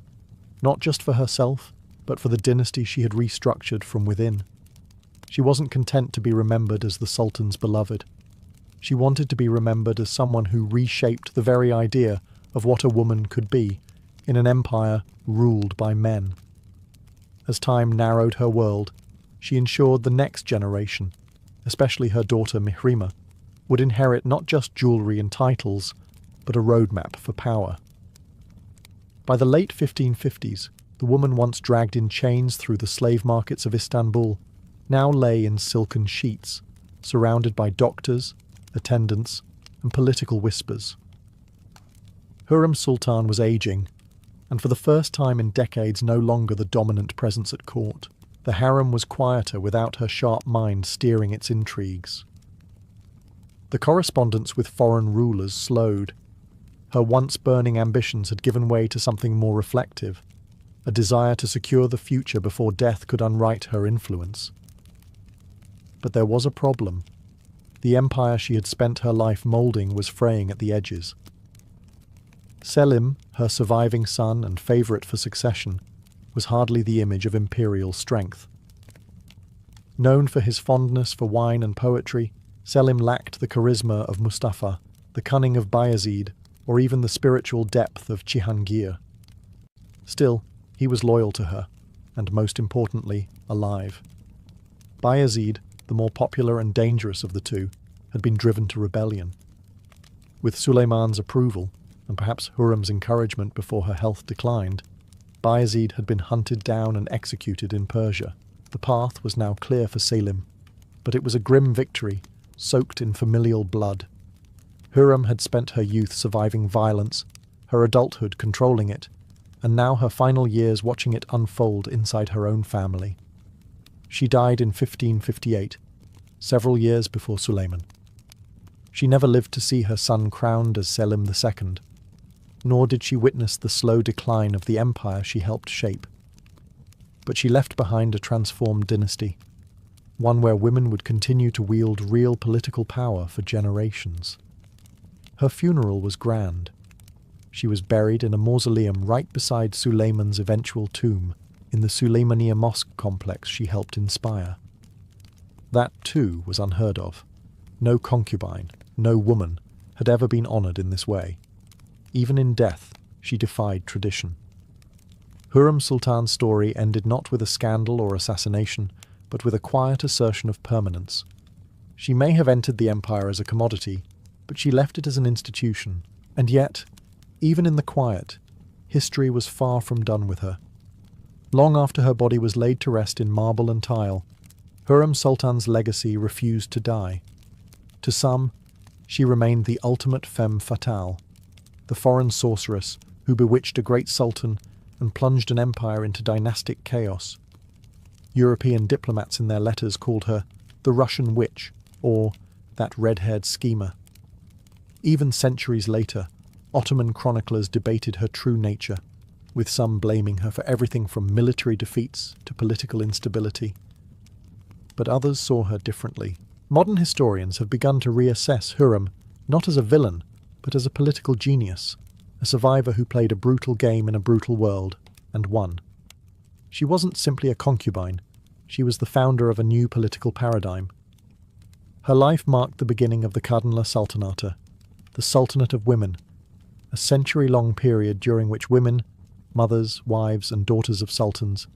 not just for herself, but for the dynasty she had restructured from within. She wasn't content to be remembered as the Sultan's beloved. She wanted to be remembered as someone who reshaped the very idea of what a woman could be in an empire ruled by men. As time narrowed her world, she ensured the next generation, especially her daughter Mihrima, would inherit not just jewellery and titles, but a roadmap for power. By the late 1550s, the woman once dragged in chains through the slave markets of Istanbul now lay in silken sheets, surrounded by doctors, attendants, and political whispers. Hurrem Sultan was aging, and for the first time in decades no longer the dominant presence at court. The harem was quieter without her sharp mind steering its intrigues. The correspondence with foreign rulers slowed. Her once burning ambitions had given way to something more reflective, a desire to secure the future before death could unwrite her influence. But there was a problem. The empire she had spent her life moulding was fraying at the edges. Selim, her surviving son and favourite for succession, was hardly the image of imperial strength. Known for his fondness for wine and poetry, Selim lacked the charisma of Mustafa, the cunning of Bayezid, or even the spiritual depth of Cihangir. Still, he was loyal to her, and most importantly, alive. Bayezid, the more popular and dangerous of the two, had been driven to rebellion. With Suleiman's approval, and perhaps Hurrem's encouragement before her health declined, Bayezid had been hunted down and executed in Persia. The path was now clear for Selim, but it was a grim victory, soaked in familial blood. Hurrem had spent her youth surviving violence, her adulthood controlling it, and now her final years watching it unfold inside her own family. She died in 1558, several years before Suleiman. She never lived to see her son crowned as Selim II, nor did she witness the slow decline of the empire she helped shape. But she left behind a transformed dynasty, one where women would continue to wield real political power for generations. Her funeral was grand. She was buried in a mausoleum right beside Suleiman's eventual tomb in the Suleymaniye mosque complex she helped inspire. That, too, was unheard of. No concubine, no woman, had ever been honoured in this way. Even in death, she defied tradition. Hurrem Sultan's story ended not with a scandal or assassination, but with a quiet assertion of permanence. She may have entered the empire as a commodity, but she left it as an institution. And yet, even in the quiet, history was far from done with her. Long after her body was laid to rest in marble and tile, Hurrem Sultan's legacy refused to die. To some, she remained the ultimate femme fatale, the foreign sorceress who bewitched a great sultan and plunged an empire into dynastic chaos. European diplomats in their letters called her the Russian witch, or that red-haired schemer. Even centuries later, Ottoman chroniclers debated her true nature, with some blaming her for everything from military defeats to political instability. But others saw her differently. Modern historians have begun to reassess Hürrem not as a villain, but as a political genius, a survivor who played a brutal game in a brutal world, and won. She wasn't simply a concubine, she was the founder of a new political paradigm. Her life marked the beginning of the Kadınlar Sultanate, the Sultanate of Women, a century-long period during which women, mothers, wives, and daughters of sultans,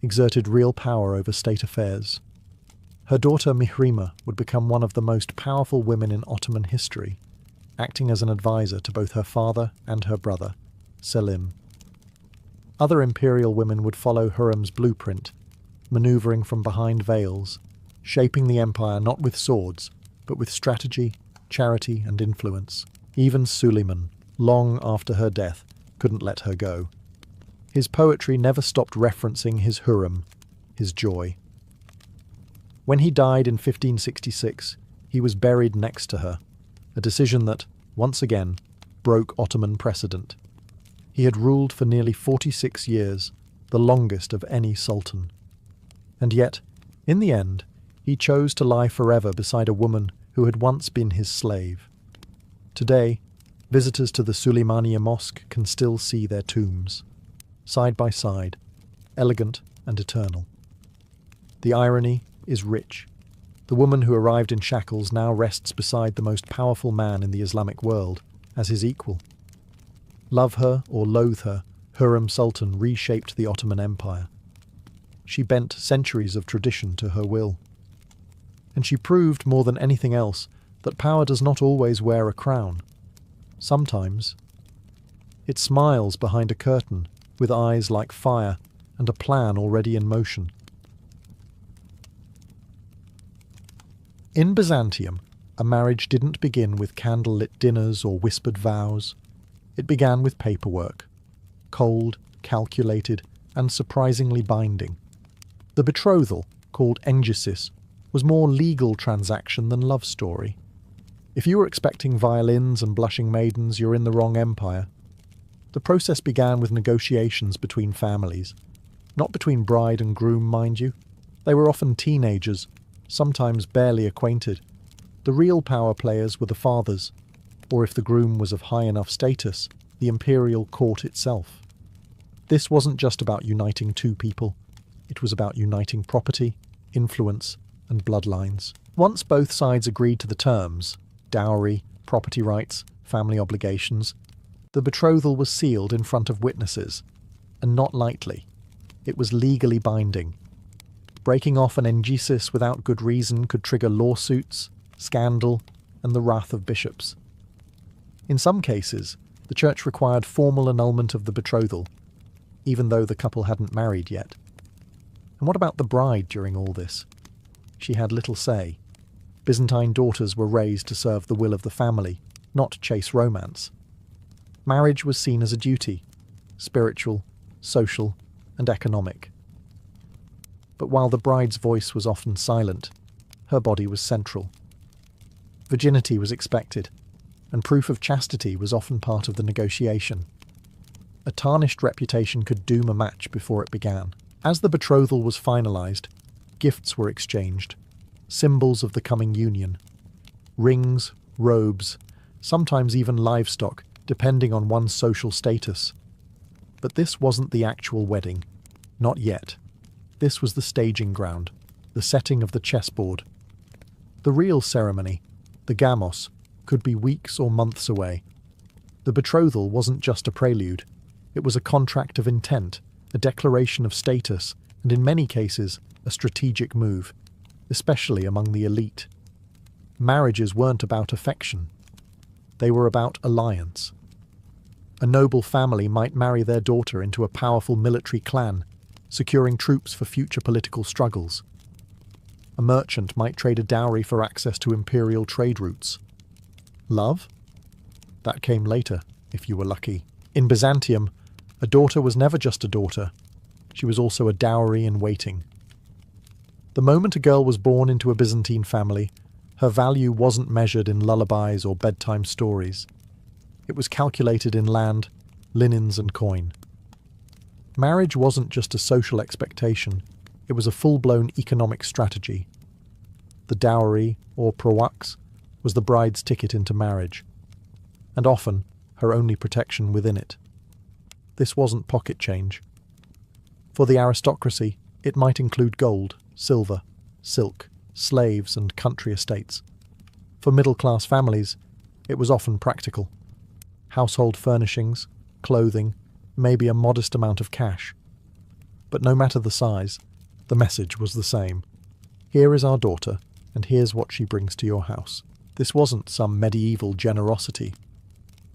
exerted real power over state affairs. Her daughter Mihrima would become one of the most powerful women in Ottoman history, acting as an advisor to both her father and her brother, Selim. Other imperial women would follow Hürrem's blueprint, maneuvering from behind veils, shaping the empire not with swords, but with strategy, charity, and influence. Even Suleiman, long after her death, couldn't let her go. His poetry never stopped referencing his Hürrem, his joy. When he died in 1566, he was buried next to her, a decision that, once again, broke Ottoman precedent. He had ruled for nearly 46 years, the longest of any sultan. And yet, in the end, he chose to lie forever beside a woman who had once been his slave. Today, visitors to the Süleymaniye Mosque can still see their tombs, side by side, elegant and eternal. The irony is rich. The woman who arrived in shackles now rests beside the most powerful man in the Islamic world, as his equal. Love her or loathe her, Hürrem Sultan reshaped the Ottoman Empire. She bent centuries of tradition to her will. And she proved more than anything else that power does not always wear a crown. Sometimes it smiles behind a curtain with eyes like fire and a plan already in motion. In Byzantium, a marriage didn't begin with candlelit dinners or whispered vows. It began with paperwork, cold, calculated, and surprisingly binding. The betrothal, called engisis, was more legal transaction than love story. If you were expecting violins and blushing maidens, you're in the wrong empire. The process began with negotiations between families. Not between bride and groom, mind you. They were often teenagers, sometimes barely acquainted. The real power players were the fathers, or if the groom was of high enough status, the imperial court itself. This wasn't just about uniting two people. It was about uniting property, influence, and bloodlines. Once both sides agreed to the terms, dowry, property rights, family obligations, the betrothal was sealed in front of witnesses, and not lightly. It was legally binding. Breaking off an engisis without good reason could trigger lawsuits, scandal, and the wrath of bishops. In some cases, the church required formal annulment of the betrothal, even though the couple hadn't married yet. And what about the bride during all this? She had little say. Byzantine daughters were raised to serve the will of the family, not chase romance. Marriage was seen as a duty, spiritual, social, and economic. But while the bride's voice was often silent, her body was central. Virginity was expected, and proof of chastity was often part of the negotiation. A tarnished reputation could doom a match before it began. As the betrothal was finalised, gifts were exchanged, symbols of the coming union. Rings, robes, sometimes even livestock, depending on one's social status. But this wasn't the actual wedding. Not yet. This was the staging ground, the setting of the chessboard. The real ceremony, the gamos, could be weeks or months away. The betrothal wasn't just a prelude. It was a contract of intent, a declaration of status, and in many cases, a strategic move, especially among the elite. Marriages weren't about affection. They were about alliance. A noble family might marry their daughter into a powerful military clan, securing troops for future political struggles. A merchant might trade a dowry for access to imperial trade routes. Love? That came later, if you were lucky. In Byzantium, a daughter was never just a daughter. She was also a dowry in waiting. The moment a girl was born into a Byzantine family, her value wasn't measured in lullabies or bedtime stories. It was calculated in land, linens and coin. Marriage wasn't just a social expectation, it was a full-blown economic strategy. The dowry, or prowaks, was the bride's ticket into marriage, and often her only protection within it. This wasn't pocket change. For the aristocracy, it might include gold, silver, silk, slaves and country estates. For middle-class families, it was often practical. Household furnishings, clothing, maybe a modest amount of cash. But no matter the size, the message was the same. Here is our daughter, and here's what she brings to your house. This wasn't some medieval generosity.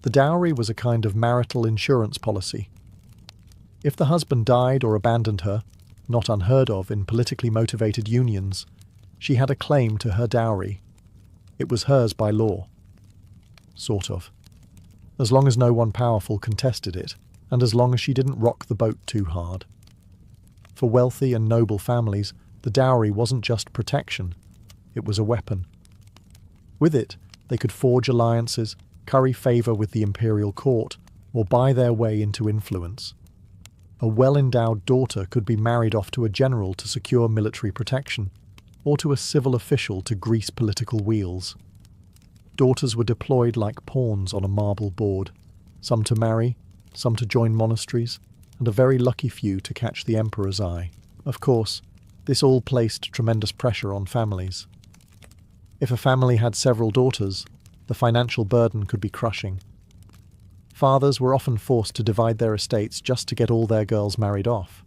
The dowry was a kind of marital insurance policy. If the husband died or abandoned her, not unheard of in politically motivated unions, she had a claim to her dowry. It was hers by law. Sort of. As long as no one powerful contested it, and as long as she didn't rock the boat too hard. For wealthy and noble families, the dowry wasn't just protection, it was a weapon. With it, they could forge alliances, curry favour with the imperial court, or buy their way into influence. A well-endowed daughter could be married off to a general to secure military protection, or to a civil official to grease political wheels. Daughters were deployed like pawns on a marble board, some to marry, some to join monasteries, and a very lucky few to catch the emperor's eye. Of course, this all placed tremendous pressure on families. If a family had several daughters, the financial burden could be crushing. Fathers were often forced to divide their estates just to get all their girls married off.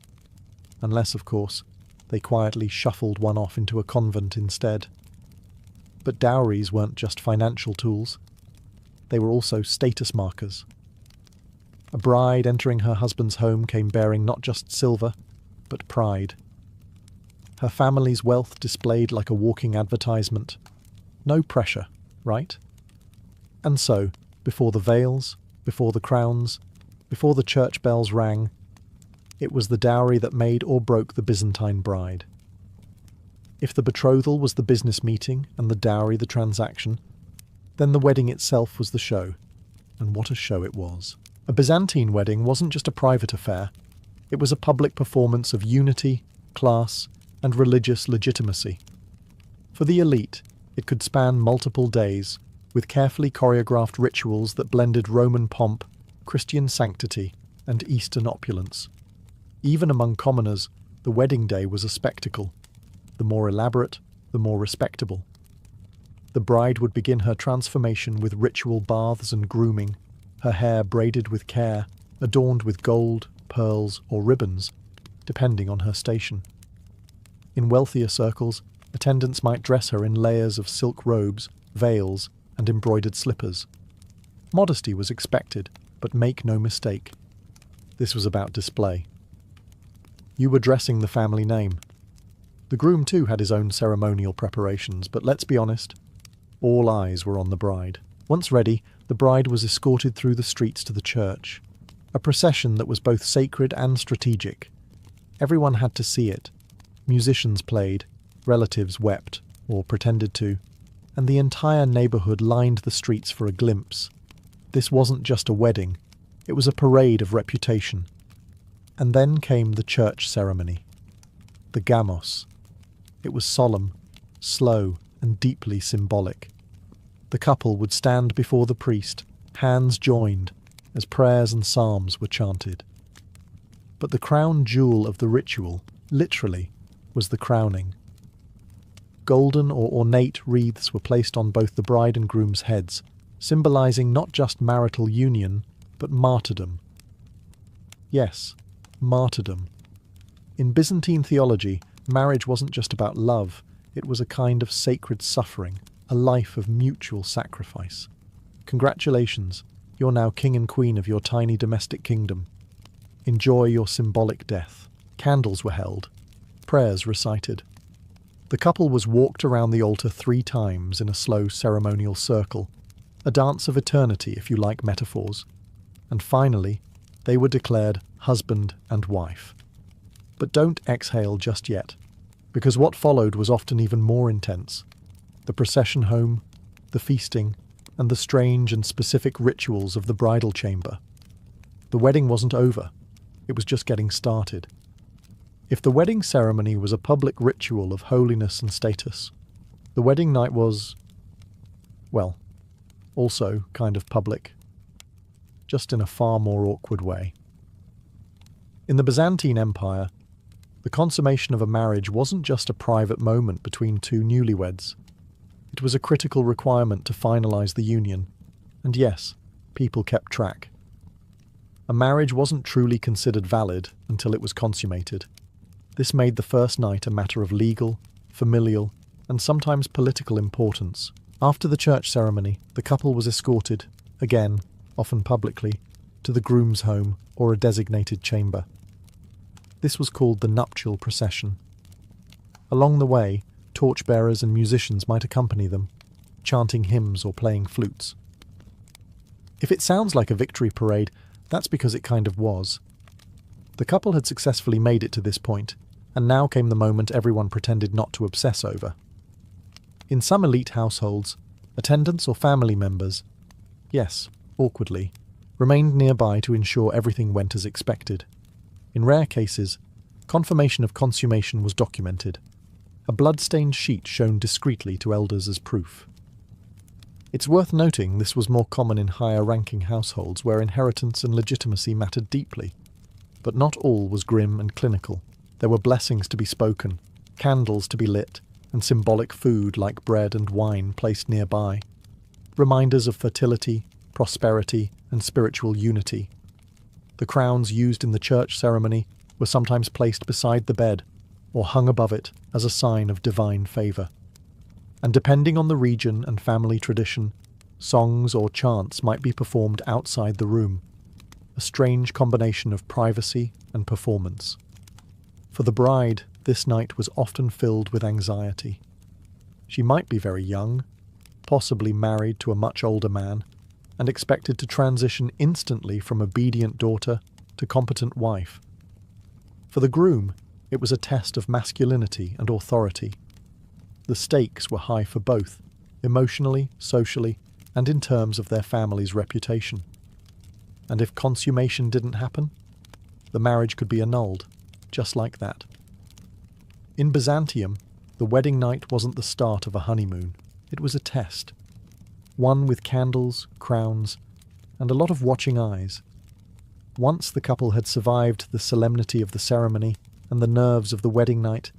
Unless, of course, they quietly shuffled one off into a convent instead. But dowries weren't just financial tools. They were also status markers. A bride entering her husband's home came bearing not just silver, but pride. Her family's wealth displayed like a walking advertisement. No pressure, right? And so, before the veils, before the crowns, before the church bells rang, it was the dowry that made or broke the Byzantine bride. If the betrothal was the business meeting and the dowry the transaction, then the wedding itself was the show. And what a show it was. A Byzantine wedding wasn't just a private affair. It was a public performance of unity, class, and religious legitimacy. For the elite, it could span multiple days, with carefully choreographed rituals that blended Roman pomp, Christian sanctity, and Eastern opulence. Even among commoners, the wedding day was a spectacle. The more elaborate, the more respectable. The bride would begin her transformation with ritual baths and grooming, her hair braided with care, adorned with gold, pearls, or ribbons, depending on her station. In wealthier circles, attendants might dress her in layers of silk robes, veils, and embroidered slippers. Modesty was expected, but make no mistake. This was about display. You were dressing the family name. The groom too had his own ceremonial preparations, but let's be honest, all eyes were on the bride. Once ready, the bride was escorted through the streets to the church, a procession that was both sacred and strategic. Everyone had to see it. Musicians played, relatives wept, or pretended to, and the entire neighbourhood lined the streets for a glimpse. This wasn't just a wedding, it was a parade of reputation. And then came the church ceremony. The gamos. It was solemn, slow, and deeply symbolic. The couple would stand before the priest, hands joined, as prayers and psalms were chanted. But the crown jewel of the ritual, literally, was the crowning. Golden or ornate wreaths were placed on both the bride and groom's heads, symbolizing not just marital union, but martyrdom. Yes, martyrdom. In Byzantine theology, marriage wasn't just about love, it was a kind of sacred suffering, a life of mutual sacrifice. Congratulations, you're now king and queen of your tiny domestic kingdom. Enjoy your symbolic death. Candles were held, prayers recited. The couple was walked around the altar 3 times in a slow ceremonial circle, a dance of eternity if you like metaphors. and finally, they were declared husband and wife. But don't exhale just yet, because what followed was often even more intense. The procession home, the feasting, and the strange and specific rituals of the bridal chamber. The wedding wasn't over, it was just getting started. If the wedding ceremony was a public ritual of holiness and status, the wedding night was, well, also kind of public, just in a far more awkward way. In the Byzantine Empire, the consummation of a marriage wasn't just a private moment between two newlyweds. It was a critical requirement to finalize the union, and yes, people kept track. A marriage wasn't truly considered valid until it was consummated. This made the first night a matter of legal, familial, and sometimes political importance. After the church ceremony, the couple was escorted, again, often publicly, to the groom's home or a designated chamber. This was called the nuptial procession. Along the way, torchbearers and musicians might accompany them, chanting hymns or playing flutes. If it sounds like a victory parade, that's because it kind of was. The couple had successfully made it to this point, and now came the moment everyone pretended not to obsess over. In some elite households, attendants or family members, yes, awkwardly, remained nearby to ensure everything went as expected. In rare cases, confirmation of consummation was documented, a blood-stained sheet shown discreetly to elders as proof. It's worth noting this was more common in higher-ranking households where inheritance and legitimacy mattered deeply. But not all was grim and clinical. There were blessings to be spoken, candles to be lit, and symbolic food like bread and wine placed nearby. Reminders of fertility, prosperity, and spiritual unity. The crowns used in the church ceremony were sometimes placed beside the bed or hung above it as a sign of divine favour. And depending on the region and family tradition, songs or chants might be performed outside the room, a strange combination of privacy and performance. For the bride, this night was often filled with anxiety. She might be very young, possibly married to a much older man, and expected to transition instantly from obedient daughter to competent wife. For the groom, it was a test of masculinity and authority. The stakes were high for both, emotionally, socially, and in terms of their family's reputation. And if consummation didn't happen, the marriage could be annulled, just like that. In Byzantium, the wedding night wasn't the start of a honeymoon, it was a test. One with candles, crowns, and a lot of watching eyes. Once the couple had survived the solemnity of the ceremony and the nerves of the wedding night,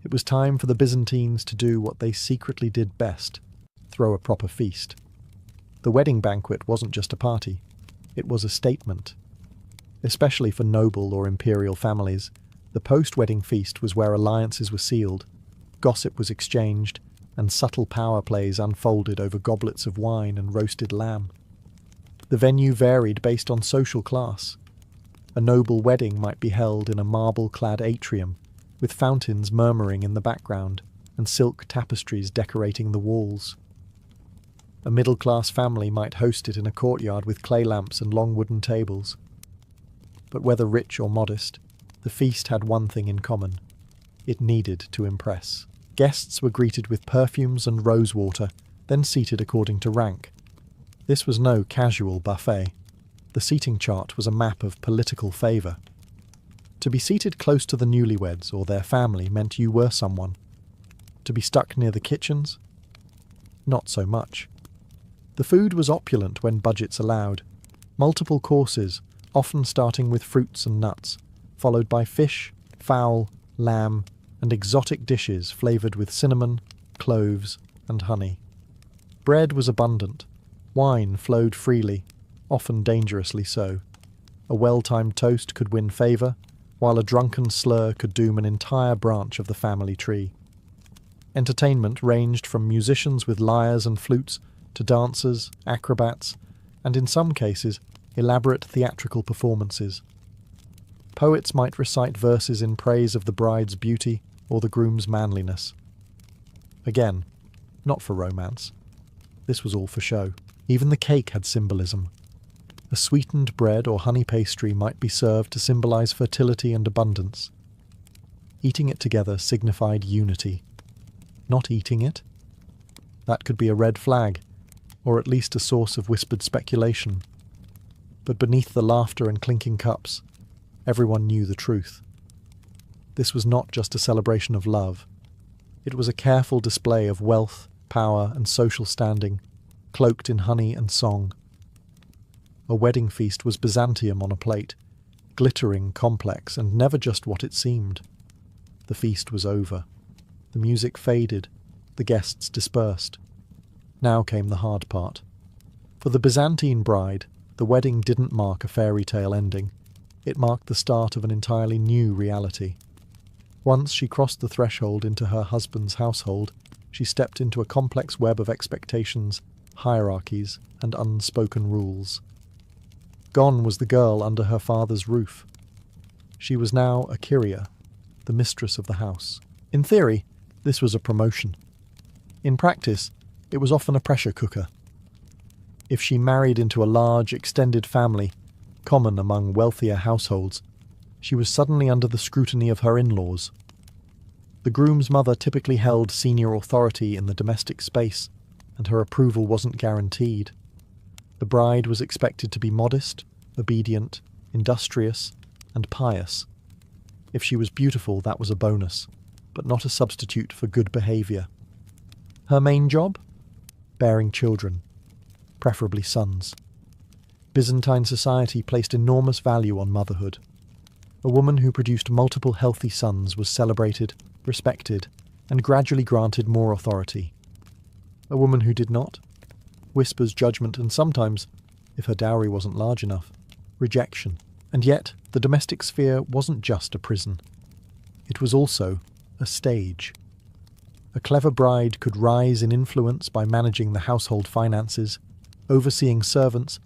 it was time for the Byzantines to do what they secretly did best, throw a proper feast. The wedding banquet wasn't just a party, it was a statement. Especially for noble or imperial families, the post-wedding feast was where alliances were sealed, gossip was exchanged, and subtle power plays unfolded over goblets of wine and roasted lamb. The venue varied based on social class. A noble wedding might be held in a marble-clad atrium, with fountains murmuring in the background and silk tapestries decorating the walls. A middle-class family might host it in a courtyard with clay lamps and long wooden tables. But whether rich or modest, the feast had one thing in common. It needed to impress. Guests were greeted with perfumes and rosewater, then seated according to rank. This was no casual buffet. The seating chart was a map of political favour. To be seated close to the newlyweds or their family meant you were someone. To be stuck near the kitchens? Not so much. The food was opulent when budgets allowed. Multiple courses, often starting with fruits and nuts, followed by fish, fowl, lamb, and exotic dishes flavoured with cinnamon, cloves, and honey. Bread was abundant. Wine flowed freely, often dangerously so. A well-timed toast could win favour, while a drunken slur could doom an entire branch of the family tree. Entertainment ranged from musicians with lyres and flutes to dancers, acrobats, and in some cases, elaborate theatrical performances. Poets might recite verses in praise of the bride's beauty or the groom's manliness. Again, not for romance. This was all for show. Even the cake had symbolism. A sweetened bread or honey pastry might be served to symbolize fertility and abundance. Eating it together signified unity. Not eating it? That could be a red flag, or at least a source of whispered speculation. But beneath the laughter and clinking cups, everyone knew the truth. This was not just a celebration of love. It was a careful display of wealth, power, and social standing, cloaked in honey and song. A wedding feast was Byzantium on a plate, glittering, complex, and never just what it seemed. The feast was over. The music faded. The guests dispersed. Now came the hard part. For the Byzantine bride, the wedding didn't mark a fairy tale ending. It marked the start of an entirely new reality. Once she crossed the threshold into her husband's household, she stepped into a complex web of expectations, hierarchies, and unspoken rules. Gone was the girl under her father's roof. She was now a Kyria, the mistress of the house. In theory, this was a promotion. In practice, it was often a pressure cooker. If she married into a large, extended family, common among wealthier households, she was suddenly under the scrutiny of her in-laws. The groom's mother typically held senior authority in the domestic space, and her approval wasn't guaranteed. The bride was expected to be modest, obedient, industrious, and pious. If she was beautiful, that was a bonus, but not a substitute for good behaviour. Her main job? Bearing children, preferably sons. Byzantine society placed enormous value on motherhood. A woman who produced multiple healthy sons was celebrated, respected, and gradually granted more authority. A woman who did not? Whispers, judgment, and sometimes, if her dowry wasn't large enough, rejection. And yet, the domestic sphere wasn't just a prison. It was also a stage. A clever bride could rise in influence by managing the household finances, overseeing servants,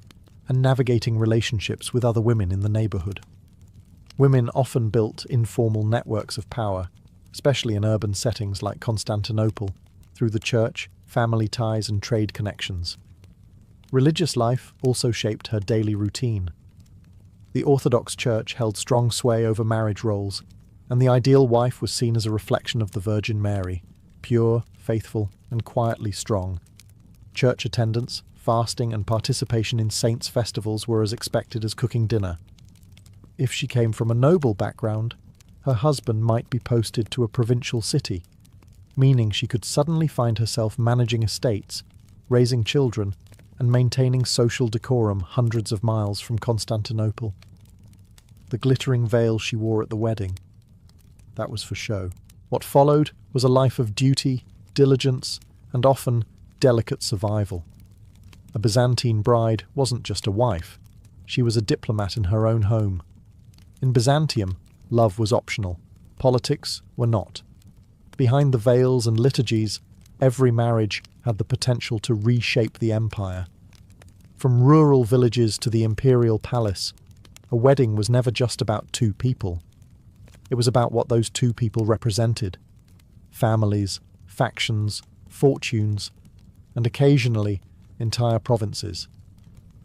and navigating relationships with other women in the neighbourhood. Women often built informal networks of power, especially in urban settings like Constantinople, through the church, family ties, and trade connections. Religious life also shaped her daily routine. The Orthodox Church held strong sway over marriage roles, and the ideal wife was seen as a reflection of the Virgin Mary, pure, faithful, and quietly strong. Church attendance, fasting, and participation in saints' festivals were as expected as cooking dinner. If she came from a noble background, her husband might be posted to a provincial city, meaning she could suddenly find herself managing estates, raising children, and maintaining social decorum hundreds of miles from Constantinople. The glittering veil she wore at the wedding, that was for show. What followed was a life of duty, diligence, and often delicate survival. A Byzantine bride wasn't just a wife, she was a diplomat in her own home. In Byzantium, love was optional, politics were not. Behind the veils and liturgies, every marriage had the potential to reshape the empire. From rural villages to the imperial palace, a wedding was never just about two people. It was about what those two people represented. Families, factions, fortunes, and occasionally entire provinces.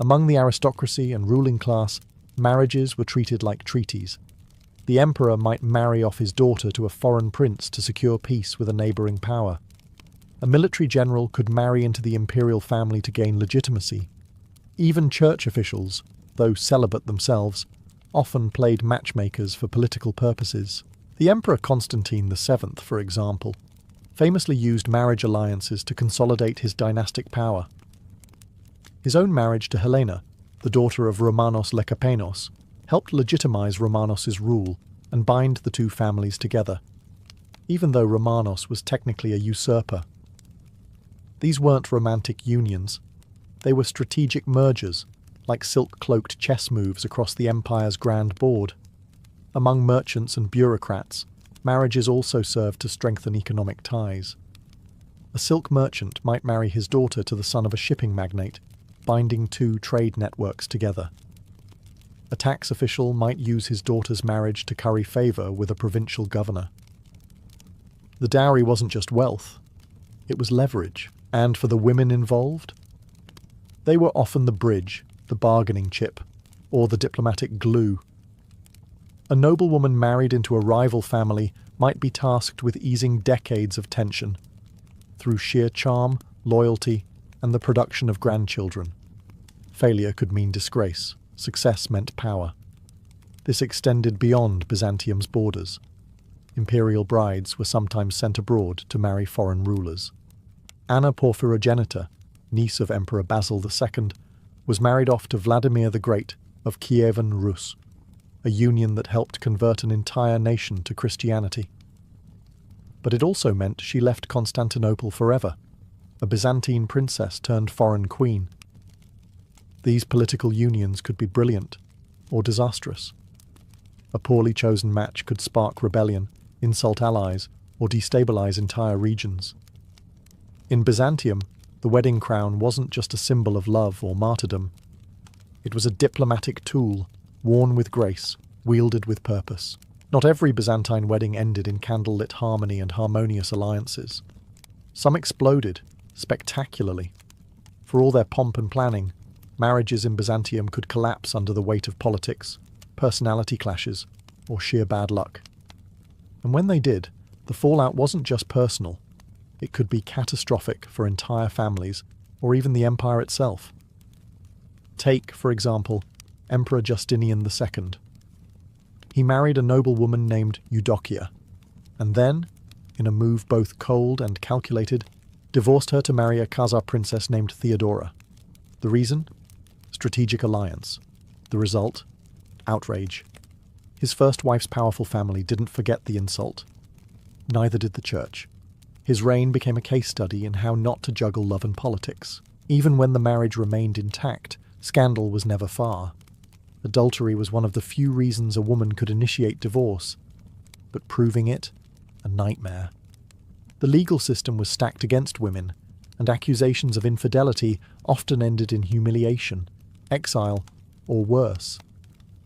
Among the aristocracy and ruling class, marriages were treated like treaties. The emperor might marry off his daughter to a foreign prince to secure peace with a neighbouring power. A military general could marry into the imperial family to gain legitimacy. Even church officials, though celibate themselves, often played matchmakers for political purposes. The Emperor Constantine VII, for example, famously used marriage alliances to consolidate his dynastic power. His own marriage to Helena, the daughter of Romanos Lekapenos, helped legitimize Romanos's rule and bind the two families together, even though Romanos was technically a usurper. These weren't romantic unions. They were strategic mergers, like silk-cloaked chess moves across the empire's grand board. Among merchants and bureaucrats, marriages also served to strengthen economic ties. A silk merchant might marry his daughter to the son of a shipping magnate, binding two trade networks together. A tax official might use his daughter's marriage to curry favour with a provincial governor. The dowry wasn't just wealth, it was leverage. And for the women involved? They were often the bridge, the bargaining chip, or the diplomatic glue. A noblewoman married into a rival family might be tasked with easing decades of tension through sheer charm, loyalty, and the production of grandchildren. Failure could mean disgrace. Success meant power. This extended beyond Byzantium's borders. Imperial brides were sometimes sent abroad to marry foreign rulers. Anna Porphyrogenita, niece of Emperor Basil II, was married off to Vladimir the Great of Kievan Rus, a union that helped convert an entire nation to Christianity. But it also meant she left Constantinople forever, a Byzantine princess turned foreign queen. These political unions could be brilliant or disastrous. A poorly chosen match could spark rebellion, insult allies, or destabilize entire regions. In Byzantium, the wedding crown wasn't just a symbol of love or martyrdom. It was a diplomatic tool, worn with grace, wielded with purpose. Not every Byzantine wedding ended in candlelit harmony and harmonious alliances. Some exploded, spectacularly. For all their pomp and planning, marriages in Byzantium could collapse under the weight of politics, personality clashes, or sheer bad luck. And when they did, the fallout wasn't just personal. It could be catastrophic for entire families, or even the empire itself. Take, for example, Emperor Justinian II. He married a noblewoman named Eudokia, and then, in a move both cold and calculated, divorced her to marry a Khazar princess named Theodora. The reason? Strategic alliance. The result? Outrage. His first wife's powerful family didn't forget the insult. Neither did the church. His reign became a case study in how not to juggle love and politics. Even when the marriage remained intact, scandal was never far. Adultery was one of the few reasons a woman could initiate divorce, but proving it, a nightmare. The legal system was stacked against women, and accusations of infidelity often ended in humiliation, exile, or worse.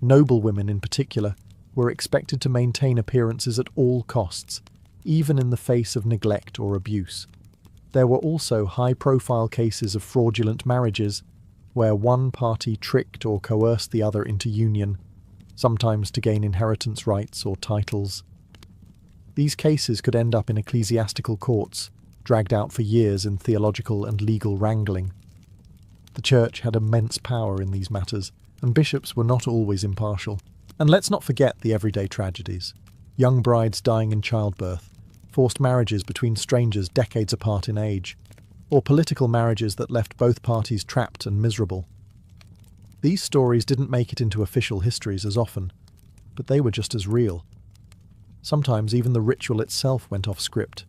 Noble women in particular were expected to maintain appearances at all costs, even in the face of neglect or abuse. There were also high-profile cases of fraudulent marriages, where one party tricked or coerced the other into union, sometimes to gain inheritance rights or titles. These cases could end up in ecclesiastical courts, dragged out for years in theological and legal wrangling. The church had immense power in these matters, and bishops were not always impartial. And let's not forget the everyday tragedies. Young brides dying in childbirth, forced marriages between strangers decades apart in age, or political marriages that left both parties trapped and miserable. These stories didn't make it into official histories as often, but they were just as real. Sometimes even the ritual itself went off script.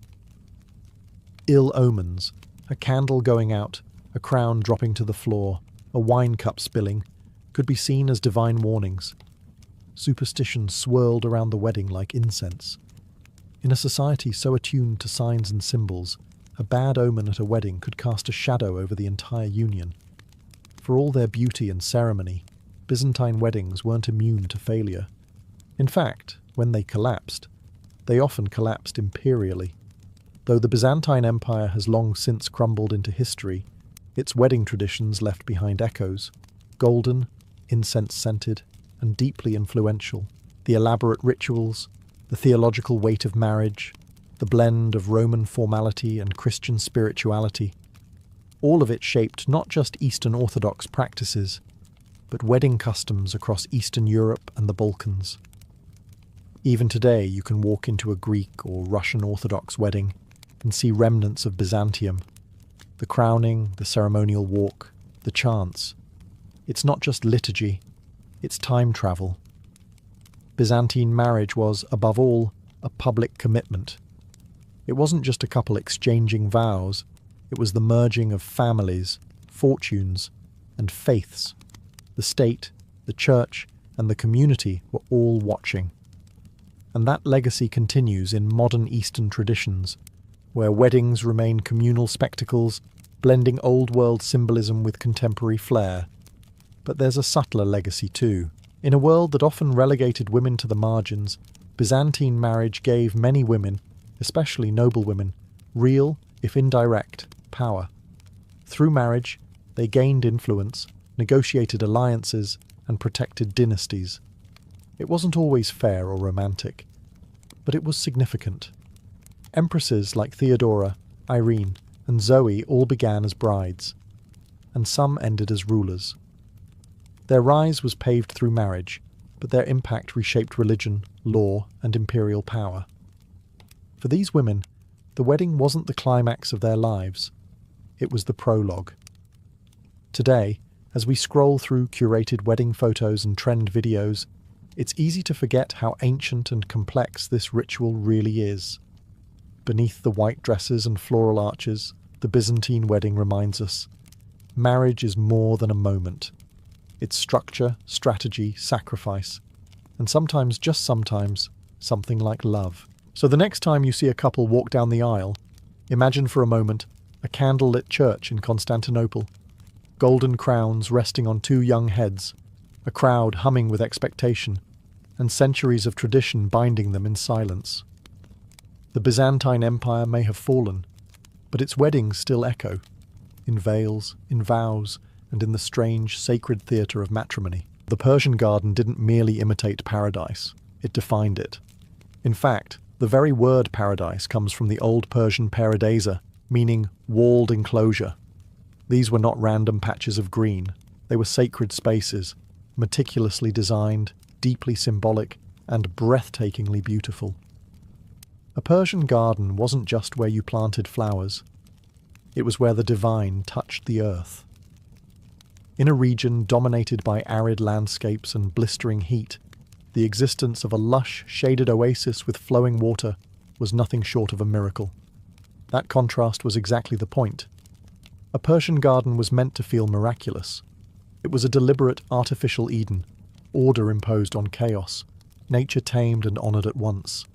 Ill omens, a candle going out, a crown dropping to the floor, a wine cup spilling, could be seen as divine warnings. Superstition swirled around the wedding like incense. In a society so attuned to signs and symbols, a bad omen at a wedding could cast a shadow over the entire union. For all their beauty and ceremony, Byzantine weddings weren't immune to failure. In fact, when they collapsed, they often collapsed imperially. Though the Byzantine Empire has long since crumbled into history, its wedding traditions left behind echoes. Golden, incense-scented, and deeply influential. The elaborate rituals, the theological weight of marriage, the blend of Roman formality and Christian spirituality, all of it shaped not just Eastern Orthodox practices, but wedding customs across Eastern Europe and the Balkans. Even today you can walk into a Greek or Russian Orthodox wedding and see remnants of Byzantium. The crowning, the ceremonial walk, the chants. It's not just liturgy, it's time travel. Byzantine marriage was, above all, a public commitment. It wasn't just a couple exchanging vows, it was the merging of families, fortunes, and faiths. The state, the church, and the community were all watching. And that legacy continues in modern Eastern traditions, where weddings remain communal spectacles, blending old-world symbolism with contemporary flair. But there's a subtler legacy too. In a world that often relegated women to the margins, Byzantine marriage gave many women, especially noble women, real, if indirect, power. Through marriage, they gained influence, negotiated alliances, and protected dynasties. It wasn't always fair or romantic, but it was significant. Empresses like Theodora, Irene, and Zoe all began as brides, and some ended as rulers. Their rise was paved through marriage, but their impact reshaped religion, law, and imperial power. For these women, the wedding wasn't the climax of their lives, it was the prologue. Today, as we scroll through curated wedding photos and trend videos, it's easy to forget how ancient and complex this ritual really is. Beneath the white dresses and floral arches, the Byzantine wedding reminds us, marriage is more than a moment. It's structure, strategy, sacrifice, and sometimes, just sometimes, something like love. So the next time you see a couple walk down the aisle, imagine for a moment a candlelit church in Constantinople, golden crowns resting on two young heads, a crowd humming with expectation, and centuries of tradition binding them in silence. The Byzantine Empire may have fallen, but its weddings still echo, in veils, in vows, and in the strange, sacred theatre of matrimony. The Persian garden didn't merely imitate paradise, it defined it. In fact, the very word paradise comes from the Old Persian paradisa, meaning walled enclosure. These were not random patches of green, they were sacred spaces, meticulously designed, deeply symbolic, and breathtakingly beautiful. A Persian garden wasn't just where you planted flowers, it was where the divine touched the earth. In a region dominated by arid landscapes and blistering heat, the existence of a lush, shaded oasis with flowing water was nothing short of a miracle. That contrast was exactly the point. A Persian garden was meant to feel miraculous. It was a deliberate, artificial Eden, order imposed on chaos, nature tamed and honoured at once.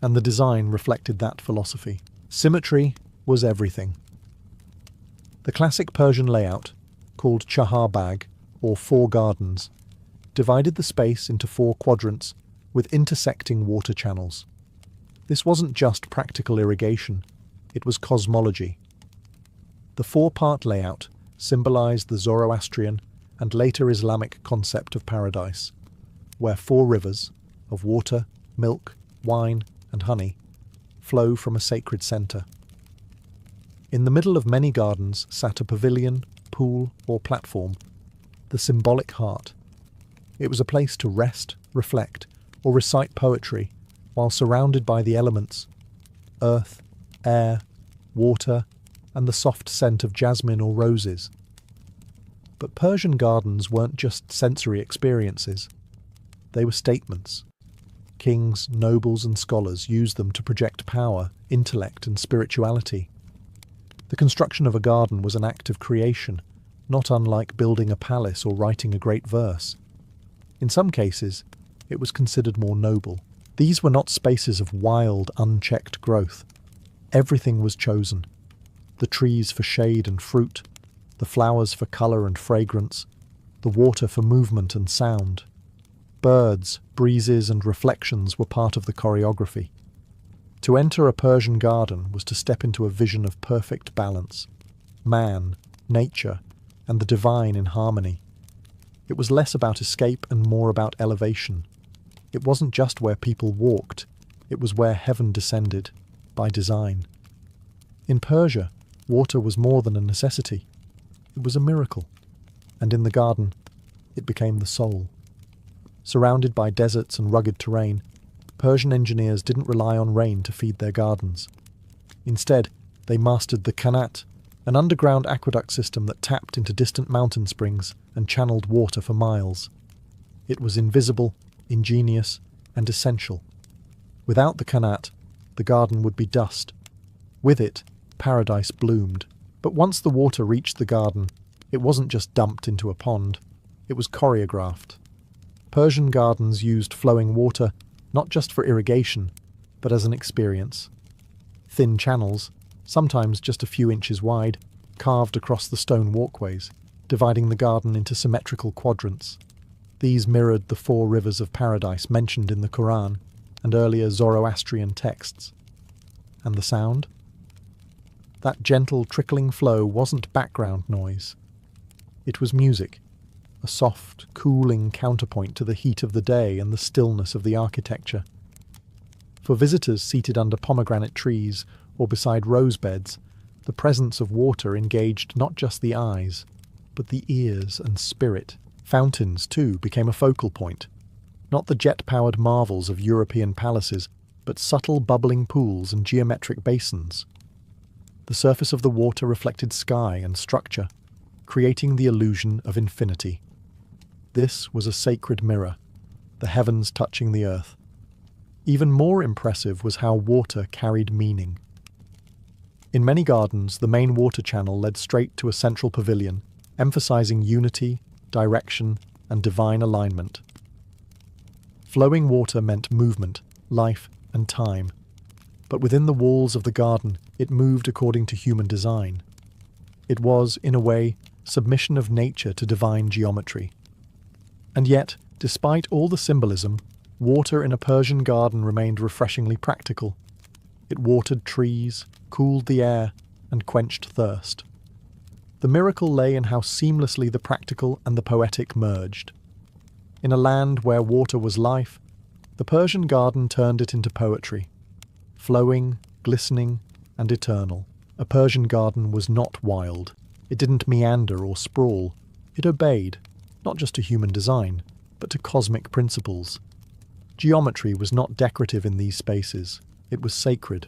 And the design reflected that philosophy. Symmetry was everything. The classic Persian layout, called Chahar Bagh, or Four Gardens, divided the space into four quadrants with intersecting water channels. This wasn't just practical irrigation, it was cosmology. The four-part layout symbolized the Zoroastrian and later Islamic concept of paradise, where four rivers, of water, milk, wine, and honey, flow from a sacred centre. In the middle of many gardens sat a pavilion, pool, or platform, the symbolic heart. It was a place to rest, reflect, or recite poetry while surrounded by the elements, earth, air, water, and the soft scent of jasmine or roses. But Persian gardens weren't just sensory experiences. They were statements. Kings, nobles, and scholars used them to project power, intellect, and spirituality. The construction of a garden was an act of creation, not unlike building a palace or writing a great verse. In some cases, it was considered more noble. These were not spaces of wild, unchecked growth. Everything was chosen. The trees for shade and fruit, the flowers for colour and fragrance, the water for movement and sound. Birds, breezes, and reflections were part of the choreography. To enter a Persian garden was to step into a vision of perfect balance. Man, nature, and the divine in harmony. It was less about escape and more about elevation. It wasn't just where people walked, it was where heaven descended, by design. In Persia, water was more than a necessity. It was a miracle. And in the garden, it became the soul. Surrounded by deserts and rugged terrain, Persian engineers didn't rely on rain to feed their gardens. Instead, they mastered the qanat, an underground aqueduct system that tapped into distant mountain springs and channeled water for miles. It was invisible, ingenious, and essential. Without the qanat, the garden would be dust. With it, paradise bloomed. But once the water reached the garden, it wasn't just dumped into a pond. It was choreographed. Persian gardens used flowing water not just for irrigation, but as an experience. Thin channels, sometimes just a few inches wide, carved across the stone walkways, dividing the garden into symmetrical quadrants. These mirrored the four rivers of paradise mentioned in the Quran and earlier Zoroastrian texts. And the sound? That gentle, trickling flow wasn't background noise. It was music, a soft, cooling counterpoint to the heat of the day and the stillness of the architecture. For visitors seated under pomegranate trees or beside rose beds, the presence of water engaged not just the eyes, but the ears and spirit. Fountains, too, became a focal point. Not the jet-powered marvels of European palaces, but subtle bubbling pools and geometric basins. The surface of the water reflected sky and structure, creating the illusion of infinity. This was a sacred mirror, the heavens touching the earth. Even more impressive was how water carried meaning. In many gardens, the main water channel led straight to a central pavilion, emphasizing unity, direction, and divine alignment. Flowing water meant movement, life, and time. But within the walls of the garden, it moved according to human design. It was, in a way, submission of nature to divine geometry. And yet, despite all the symbolism, water in a Persian garden remained refreshingly practical. It watered trees, cooled the air, and quenched thirst. The miracle lay in how seamlessly the practical and the poetic merged. In a land where water was life, the Persian garden turned it into poetry. Flowing, glistening, and eternal. A Persian garden was not wild. It didn't meander or sprawl. It obeyed, not just to human design, but to cosmic principles. Geometry was not decorative in these spaces. It was sacred.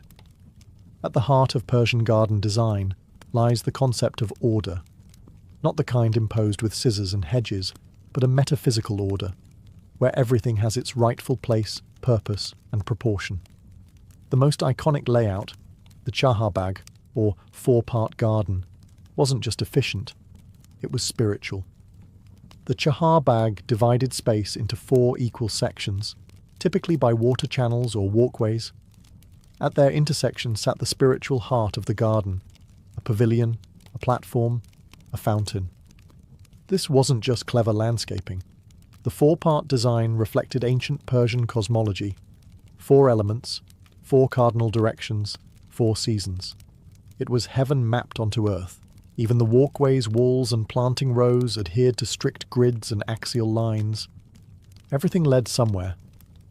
At the heart of Persian garden design lies the concept of order. Not the kind imposed with scissors and hedges, but a metaphysical order, where everything has its rightful place, purpose, and proportion. The most iconic layout, the Chaharbagh, or four-part garden, wasn't just efficient, it was spiritual. The Chaharbagh divided space into 4 equal sections, typically by water channels or walkways. At their intersection sat the spiritual heart of the garden, a pavilion, a platform, a fountain. This wasn't just clever landscaping. The 4-part design reflected ancient Persian cosmology. 4 elements, 4 cardinal directions, 4 seasons. It was heaven mapped onto earth. Even the walkways, walls, and planting rows adhered to strict grids and axial lines. Everything led somewhere,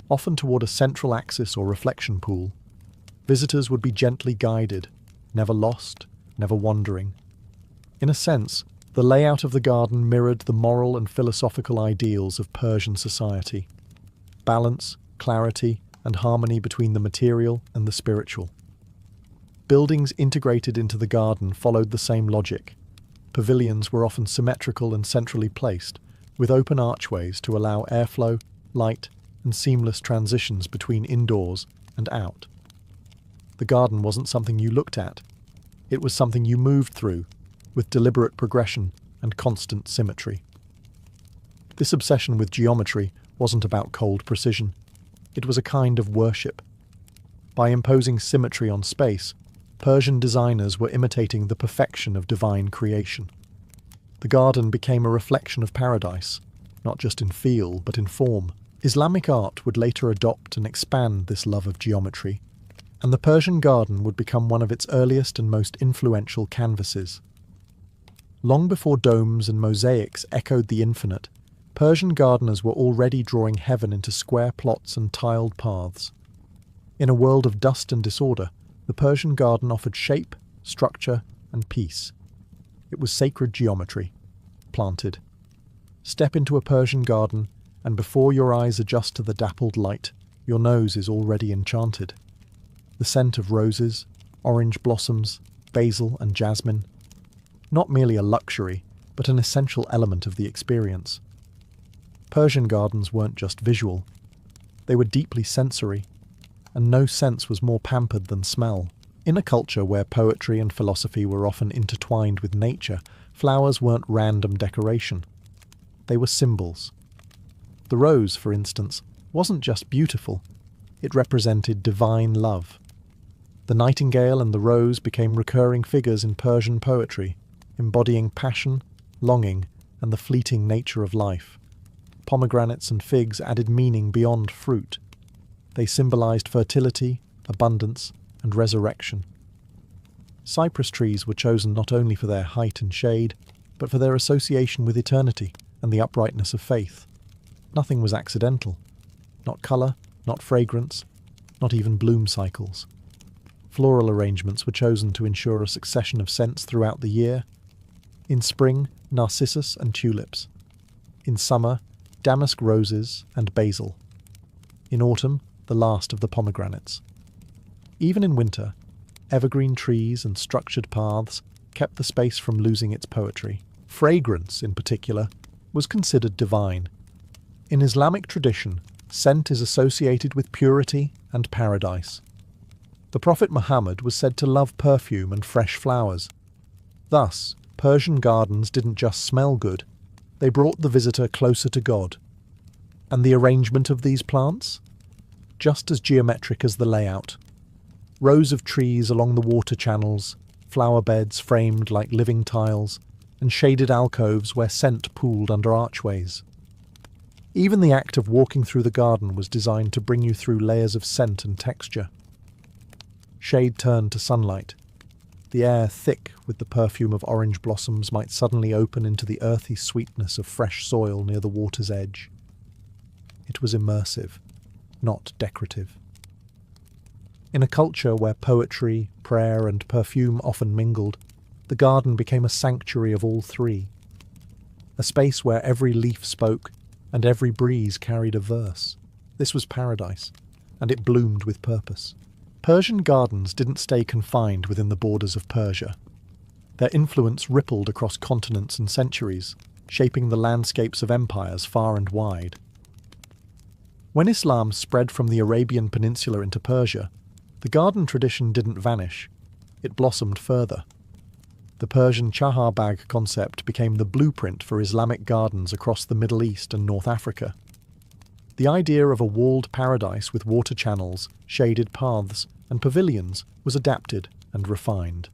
often toward a central axis or reflection pool. Visitors would be gently guided, never lost, never wandering. In a sense, the layout of the garden mirrored the moral and philosophical ideals of Persian society. Balance, clarity, and harmony between the material and the spiritual. Buildings integrated into the garden followed the same logic. Pavilions were often symmetrical and centrally placed, with open archways to allow airflow, light, and seamless transitions between indoors and out. The garden wasn't something you looked at. It was something you moved through, with deliberate progression and constant symmetry. This obsession with geometry wasn't about cold precision. It was a kind of worship. By imposing symmetry on space, Persian designers were imitating the perfection of divine creation. The garden became a reflection of paradise, not just in feel, but in form. Islamic art would later adopt and expand this love of geometry, and the Persian garden would become one of its earliest and most influential canvases. Long before domes and mosaics echoed the infinite, Persian gardeners were already drawing heaven into square plots and tiled paths. In a world of dust and disorder, the Persian garden offered shape, structure, and peace. It was sacred geometry, planted. Step into a Persian garden, and before your eyes adjust to the dappled light, your nose is already enchanted. The scent of roses, orange blossoms, basil, and jasmine. Not merely a luxury, but an essential element of the experience. Persian gardens weren't just visual. They were deeply sensory, and no sense was more pampered than smell. In a culture where poetry and philosophy were often intertwined with nature, flowers weren't random decoration. They were symbols. The rose, for instance, wasn't just beautiful. It represented divine love. The nightingale and the rose became recurring figures in Persian poetry, embodying passion, longing, and the fleeting nature of life. Pomegranates and figs added meaning beyond fruit. They symbolized fertility, abundance, and resurrection. Cypress trees were chosen not only for their height and shade, but for their association with eternity and the uprightness of faith. Nothing was accidental. Not colour, not fragrance, not even bloom cycles. Floral arrangements were chosen to ensure a succession of scents throughout the year. In spring, narcissus and tulips. In summer, damask roses and basil. In autumn, the last of the pomegranates. Even in winter, evergreen trees and structured paths kept the space from losing its poetry. Fragrance, in particular, was considered divine. In Islamic tradition, scent is associated with purity and paradise. The Prophet Muhammad was said to love perfume and fresh flowers. Thus, Persian gardens didn't just smell good, they brought the visitor closer to God. And the arrangement of these plants? Just as geometric as the layout. Rows of trees along the water channels, flower beds framed like living tiles, and shaded alcoves where scent pooled under archways. Even the act of walking through the garden was designed to bring you through layers of scent and texture. Shade turned to sunlight. The air, thick with the perfume of orange blossoms, might suddenly open into the earthy sweetness of fresh soil near the water's edge. It was immersive, not decorative. In a culture where poetry, prayer, and perfume often mingled, the garden became a sanctuary of all three. A space where every leaf spoke and every breeze carried a verse. This was paradise, and it bloomed with purpose. Persian gardens didn't stay confined within the borders of Persia. Their influence rippled across continents and centuries, shaping the landscapes of empires far and wide. When Islam spread from the Arabian Peninsula into Persia, the garden tradition didn't vanish. It blossomed further. The Persian Chahar-Bagh concept became the blueprint for Islamic gardens across the Middle East and North Africa. The idea of a walled paradise with water channels, shaded paths, and pavilions was adapted and refined.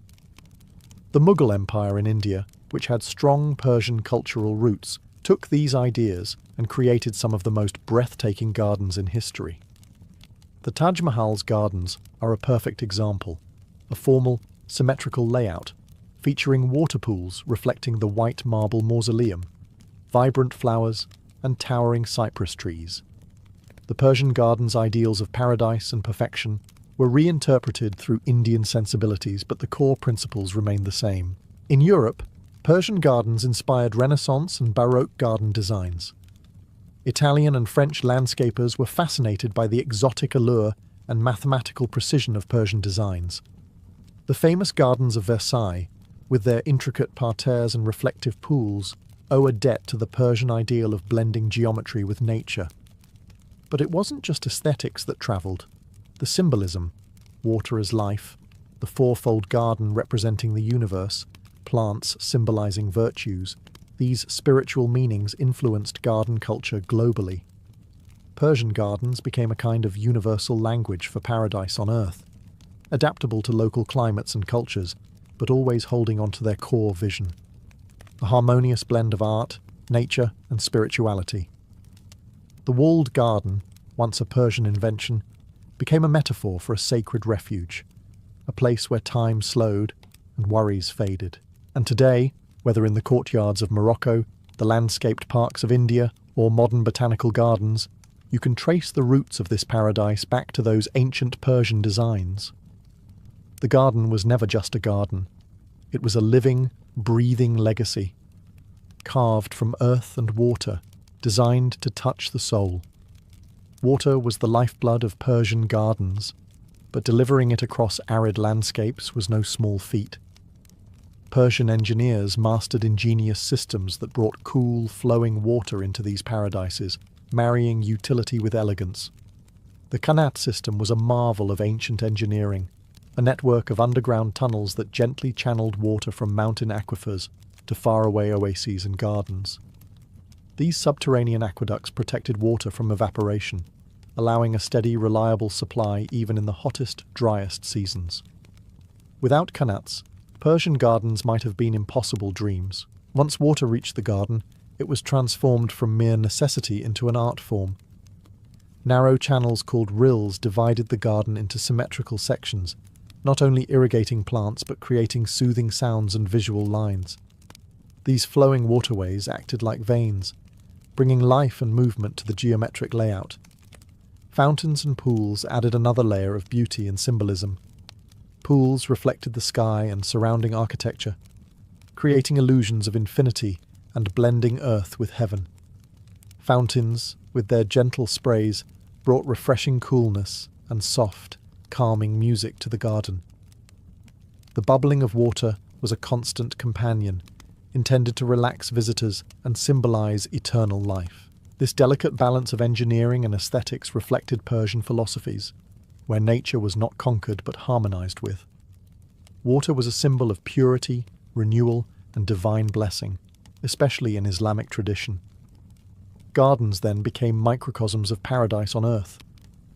The Mughal Empire in India, which had strong Persian cultural roots, took these ideas and created some of the most breathtaking gardens in history. The Taj Mahal's gardens are a perfect example, a formal, symmetrical layout, featuring water pools reflecting the white marble mausoleum, vibrant flowers, and towering cypress trees. The Persian gardens' ideals of paradise and perfection were reinterpreted through Indian sensibilities, but the core principles remained the same. In Europe, Persian gardens inspired Renaissance and Baroque garden designs. Italian and French landscapers were fascinated by the exotic allure and mathematical precision of Persian designs. The famous gardens of Versailles, with their intricate parterres and reflective pools, owe a debt to the Persian ideal of blending geometry with nature. But it wasn't just aesthetics that travelled. The symbolism, water as life, the fourfold garden representing the universe, plants symbolising virtues, these spiritual meanings influenced garden culture globally. Persian gardens became a kind of universal language for paradise on earth, adaptable to local climates and cultures, but always holding on to their core vision. A harmonious blend of art, nature, and spirituality. The walled garden, once a Persian invention, became a metaphor for a sacred refuge, a place where time slowed and worries faded. And today, whether in the courtyards of Morocco, the landscaped parks of India, or modern botanical gardens, you can trace the roots of this paradise back to those ancient Persian designs. The garden was never just a garden. It was a living, breathing legacy, carved from earth and water, designed to touch the soul. Water was the lifeblood of Persian gardens, but delivering it across arid landscapes was no small feat. Persian engineers mastered ingenious systems that brought cool, flowing water into these paradises, marrying utility with elegance. The Qanat system was a marvel of ancient engineering, a network of underground tunnels that gently channeled water from mountain aquifers to faraway oases and gardens. These subterranean aqueducts protected water from evaporation, allowing a steady, reliable supply even in the hottest, driest seasons. Without qanats, Persian gardens might have been impossible dreams. Once water reached the garden, it was transformed from mere necessity into an art form. Narrow channels called rills divided the garden into symmetrical sections, not only irrigating plants but creating soothing sounds and visual lines. These flowing waterways acted like veins, bringing life and movement to the geometric layout. Fountains and pools added another layer of beauty and symbolism. Pools reflected the sky and surrounding architecture, creating illusions of infinity and blending earth with heaven. Fountains, with their gentle sprays, brought refreshing coolness and soft, calming music to the garden. The bubbling of water was a constant companion, intended to relax visitors and symbolize eternal life. This delicate balance of engineering and aesthetics reflected Persian philosophies, where nature was not conquered but harmonized with. Water was a symbol of purity, renewal, and divine blessing, especially in Islamic tradition. Gardens then became microcosms of paradise on earth,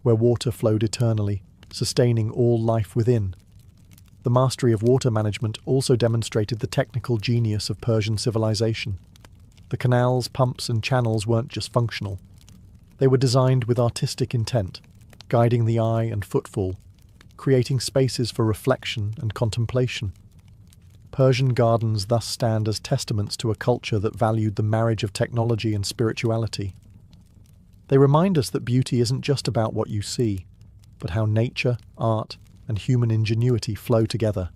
where water flowed eternally, sustaining all life within. The mastery of water management also demonstrated the technical genius of Persian civilization. The canals, pumps, and channels weren't just functional. They were designed with artistic intent, guiding the eye and footfall, creating spaces for reflection and contemplation. Persian gardens thus stand as testaments to a culture that valued the marriage of technology and spirituality. They remind us that beauty isn't just about what you see, but how nature, art, and human ingenuity flow together.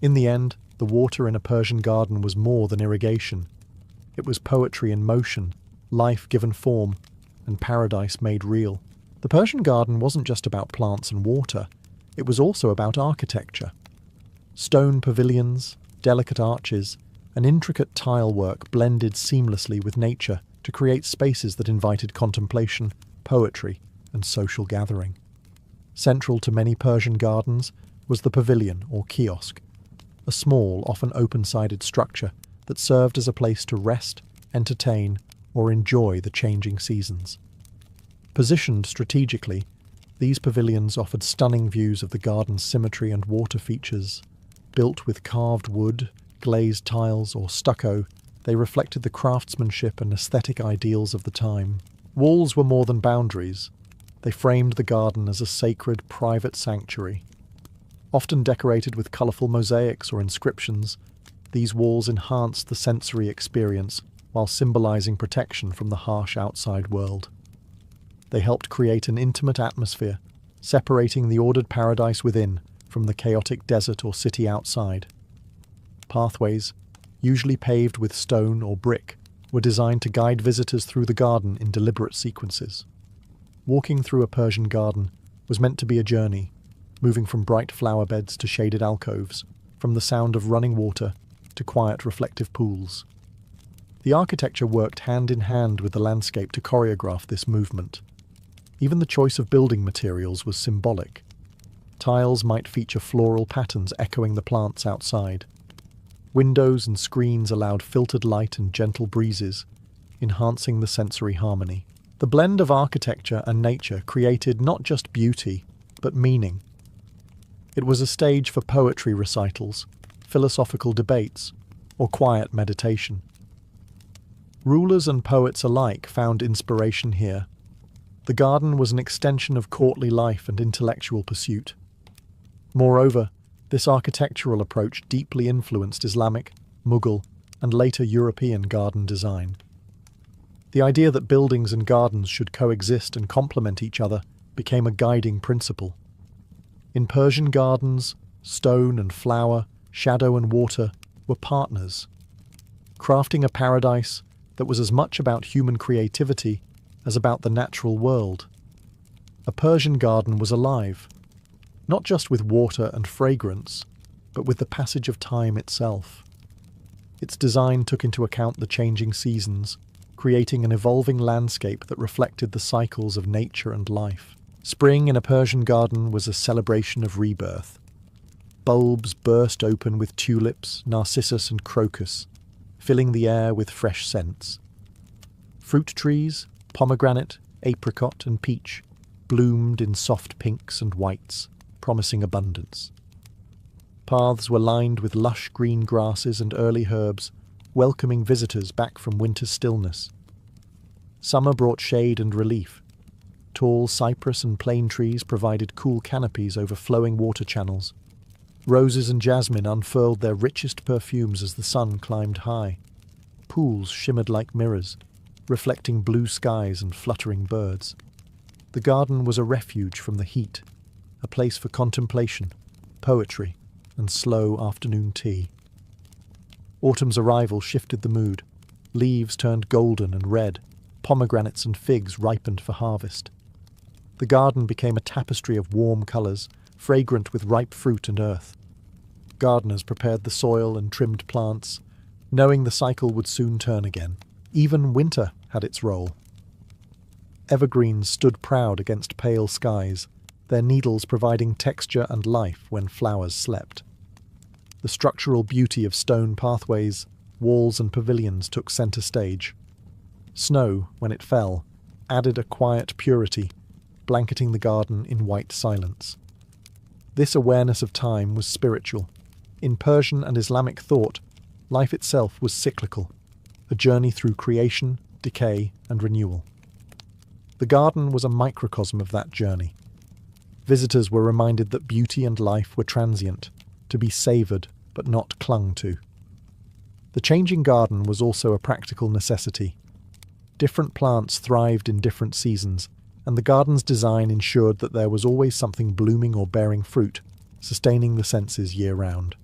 In the end, the water in a Persian garden was more than irrigation. It was poetry in motion, life given form, and paradise made real. The Persian garden wasn't just about plants and water, it was also about architecture. Stone pavilions, delicate arches, and intricate tile work blended seamlessly with nature to create spaces that invited contemplation, poetry, and social gathering. Central to many Persian gardens was the pavilion or kiosk, a small, often open-sided structure that served as a place to rest, entertain, or enjoy the changing seasons. Positioned strategically, these pavilions offered stunning views of the garden's symmetry and water features. Built with carved wood, glazed tiles, or stucco, they reflected the craftsmanship and aesthetic ideals of the time. Walls were more than boundaries. They framed the garden as a sacred, private sanctuary. Often decorated with colourful mosaics or inscriptions, these walls enhanced the sensory experience while symbolising protection from the harsh outside world. They helped create an intimate atmosphere, separating the ordered paradise within from the chaotic desert or city outside. Pathways, usually paved with stone or brick, were designed to guide visitors through the garden in deliberate sequences. Walking through a Persian garden was meant to be a journey, moving from bright flower beds to shaded alcoves, from the sound of running water to quiet reflective pools. The architecture worked hand in hand with the landscape to choreograph this movement. Even the choice of building materials was symbolic. Tiles might feature floral patterns echoing the plants outside. Windows and screens allowed filtered light and gentle breezes, enhancing the sensory harmony. The blend of architecture and nature created not just beauty, but meaning. It was a stage for poetry recitals, philosophical debates, or quiet meditation. Rulers and poets alike found inspiration here. The garden was an extension of courtly life and intellectual pursuit. Moreover, this architectural approach deeply influenced Islamic, Mughal, and later European garden design. The idea that buildings and gardens should coexist and complement each other became a guiding principle. In Persian gardens, stone and flower, shadow and water were partners, crafting a paradise that was as much about human creativity as about the natural world. A Persian garden was alive, not just with water and fragrance, but with the passage of time itself. Its design took into account the changing seasons, creating an evolving landscape that reflected the cycles of nature and life. Spring in a Persian garden was a celebration of rebirth. Bulbs burst open with tulips, narcissus and crocus, filling the air with fresh scents. Fruit trees, pomegranate, apricot and peach, bloomed in soft pinks and whites, promising abundance. Paths were lined with lush green grasses and early herbs, welcoming visitors back from winter's stillness. Summer brought shade and relief. Tall cypress and plane trees provided cool canopies over flowing water channels. Roses and jasmine unfurled their richest perfumes as the sun climbed high. Pools shimmered like mirrors, reflecting blue skies and fluttering birds. The garden was a refuge from the heat, a place for contemplation, poetry, and slow afternoon tea. Autumn's arrival shifted the mood. Leaves turned golden and red, pomegranates and figs ripened for harvest. The garden became a tapestry of warm colours, fragrant with ripe fruit and earth. Gardeners prepared the soil and trimmed plants, knowing the cycle would soon turn again. Even winter had its role. Evergreens stood proud against pale skies, their needles providing texture and life when flowers slept. The structural beauty of stone pathways, walls and pavilions took centre stage. Snow, when it fell, added a quiet purity, blanketing the garden in white silence. This awareness of time was spiritual. In Persian and Islamic thought, life itself was cyclical, a journey through creation, decay, and renewal. The garden was a microcosm of that journey. Visitors were reminded that beauty and life were transient, to be savoured but not clung to. The changing garden was also a practical necessity. Different plants thrived in different seasons, and the garden's design ensured that there was always something blooming or bearing fruit, sustaining the senses year-round.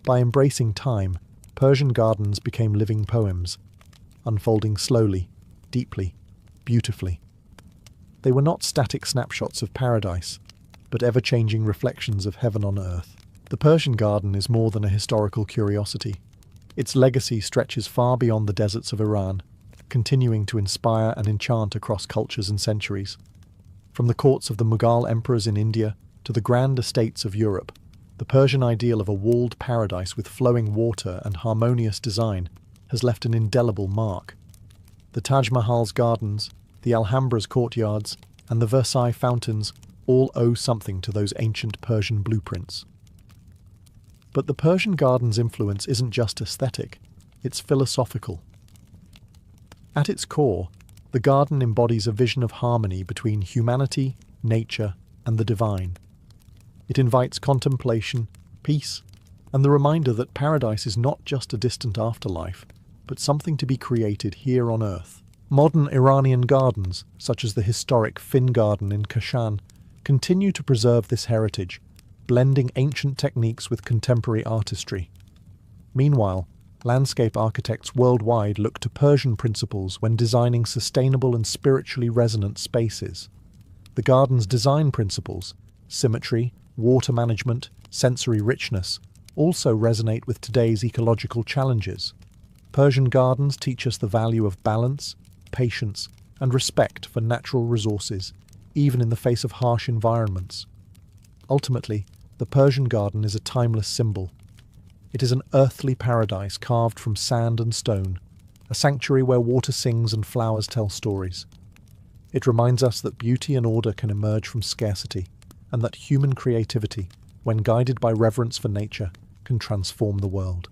By embracing time, Persian gardens became living poems, unfolding slowly, deeply, beautifully. They were not static snapshots of paradise, but ever-changing reflections of heaven on earth. The Persian garden is more than a historical curiosity. Its legacy stretches far beyond the deserts of Iran, continuing to inspire and enchant across cultures and centuries. From the courts of the Mughal emperors in India to the grand estates of Europe, the Persian ideal of a walled paradise with flowing water and harmonious design has left an indelible mark. The Taj Mahal's gardens, the Alhambra's courtyards, and the Versailles fountains all owe something to those ancient Persian blueprints. But the Persian garden's influence isn't just aesthetic, it's philosophical. At its core, the garden embodies a vision of harmony between humanity, nature, and the divine. It invites contemplation, peace, and the reminder that paradise is not just a distant afterlife, but something to be created here on earth. Modern Iranian gardens, such as the historic Fin Garden in Kashan, continue to preserve this heritage, blending ancient techniques with contemporary artistry. Meanwhile, landscape architects worldwide look to Persian principles when designing sustainable and spiritually resonant spaces. The garden's design principles, symmetry, water management, sensory richness, also resonate with today's ecological challenges. Persian gardens teach us the value of balance, patience, and respect for natural resources, even in the face of harsh environments. Ultimately, the Persian garden is a timeless symbol. It is an earthly paradise carved from sand and stone, a sanctuary where water sings and flowers tell stories. It reminds us that beauty and order can emerge from scarcity, and that human creativity, when guided by reverence for nature, can transform the world.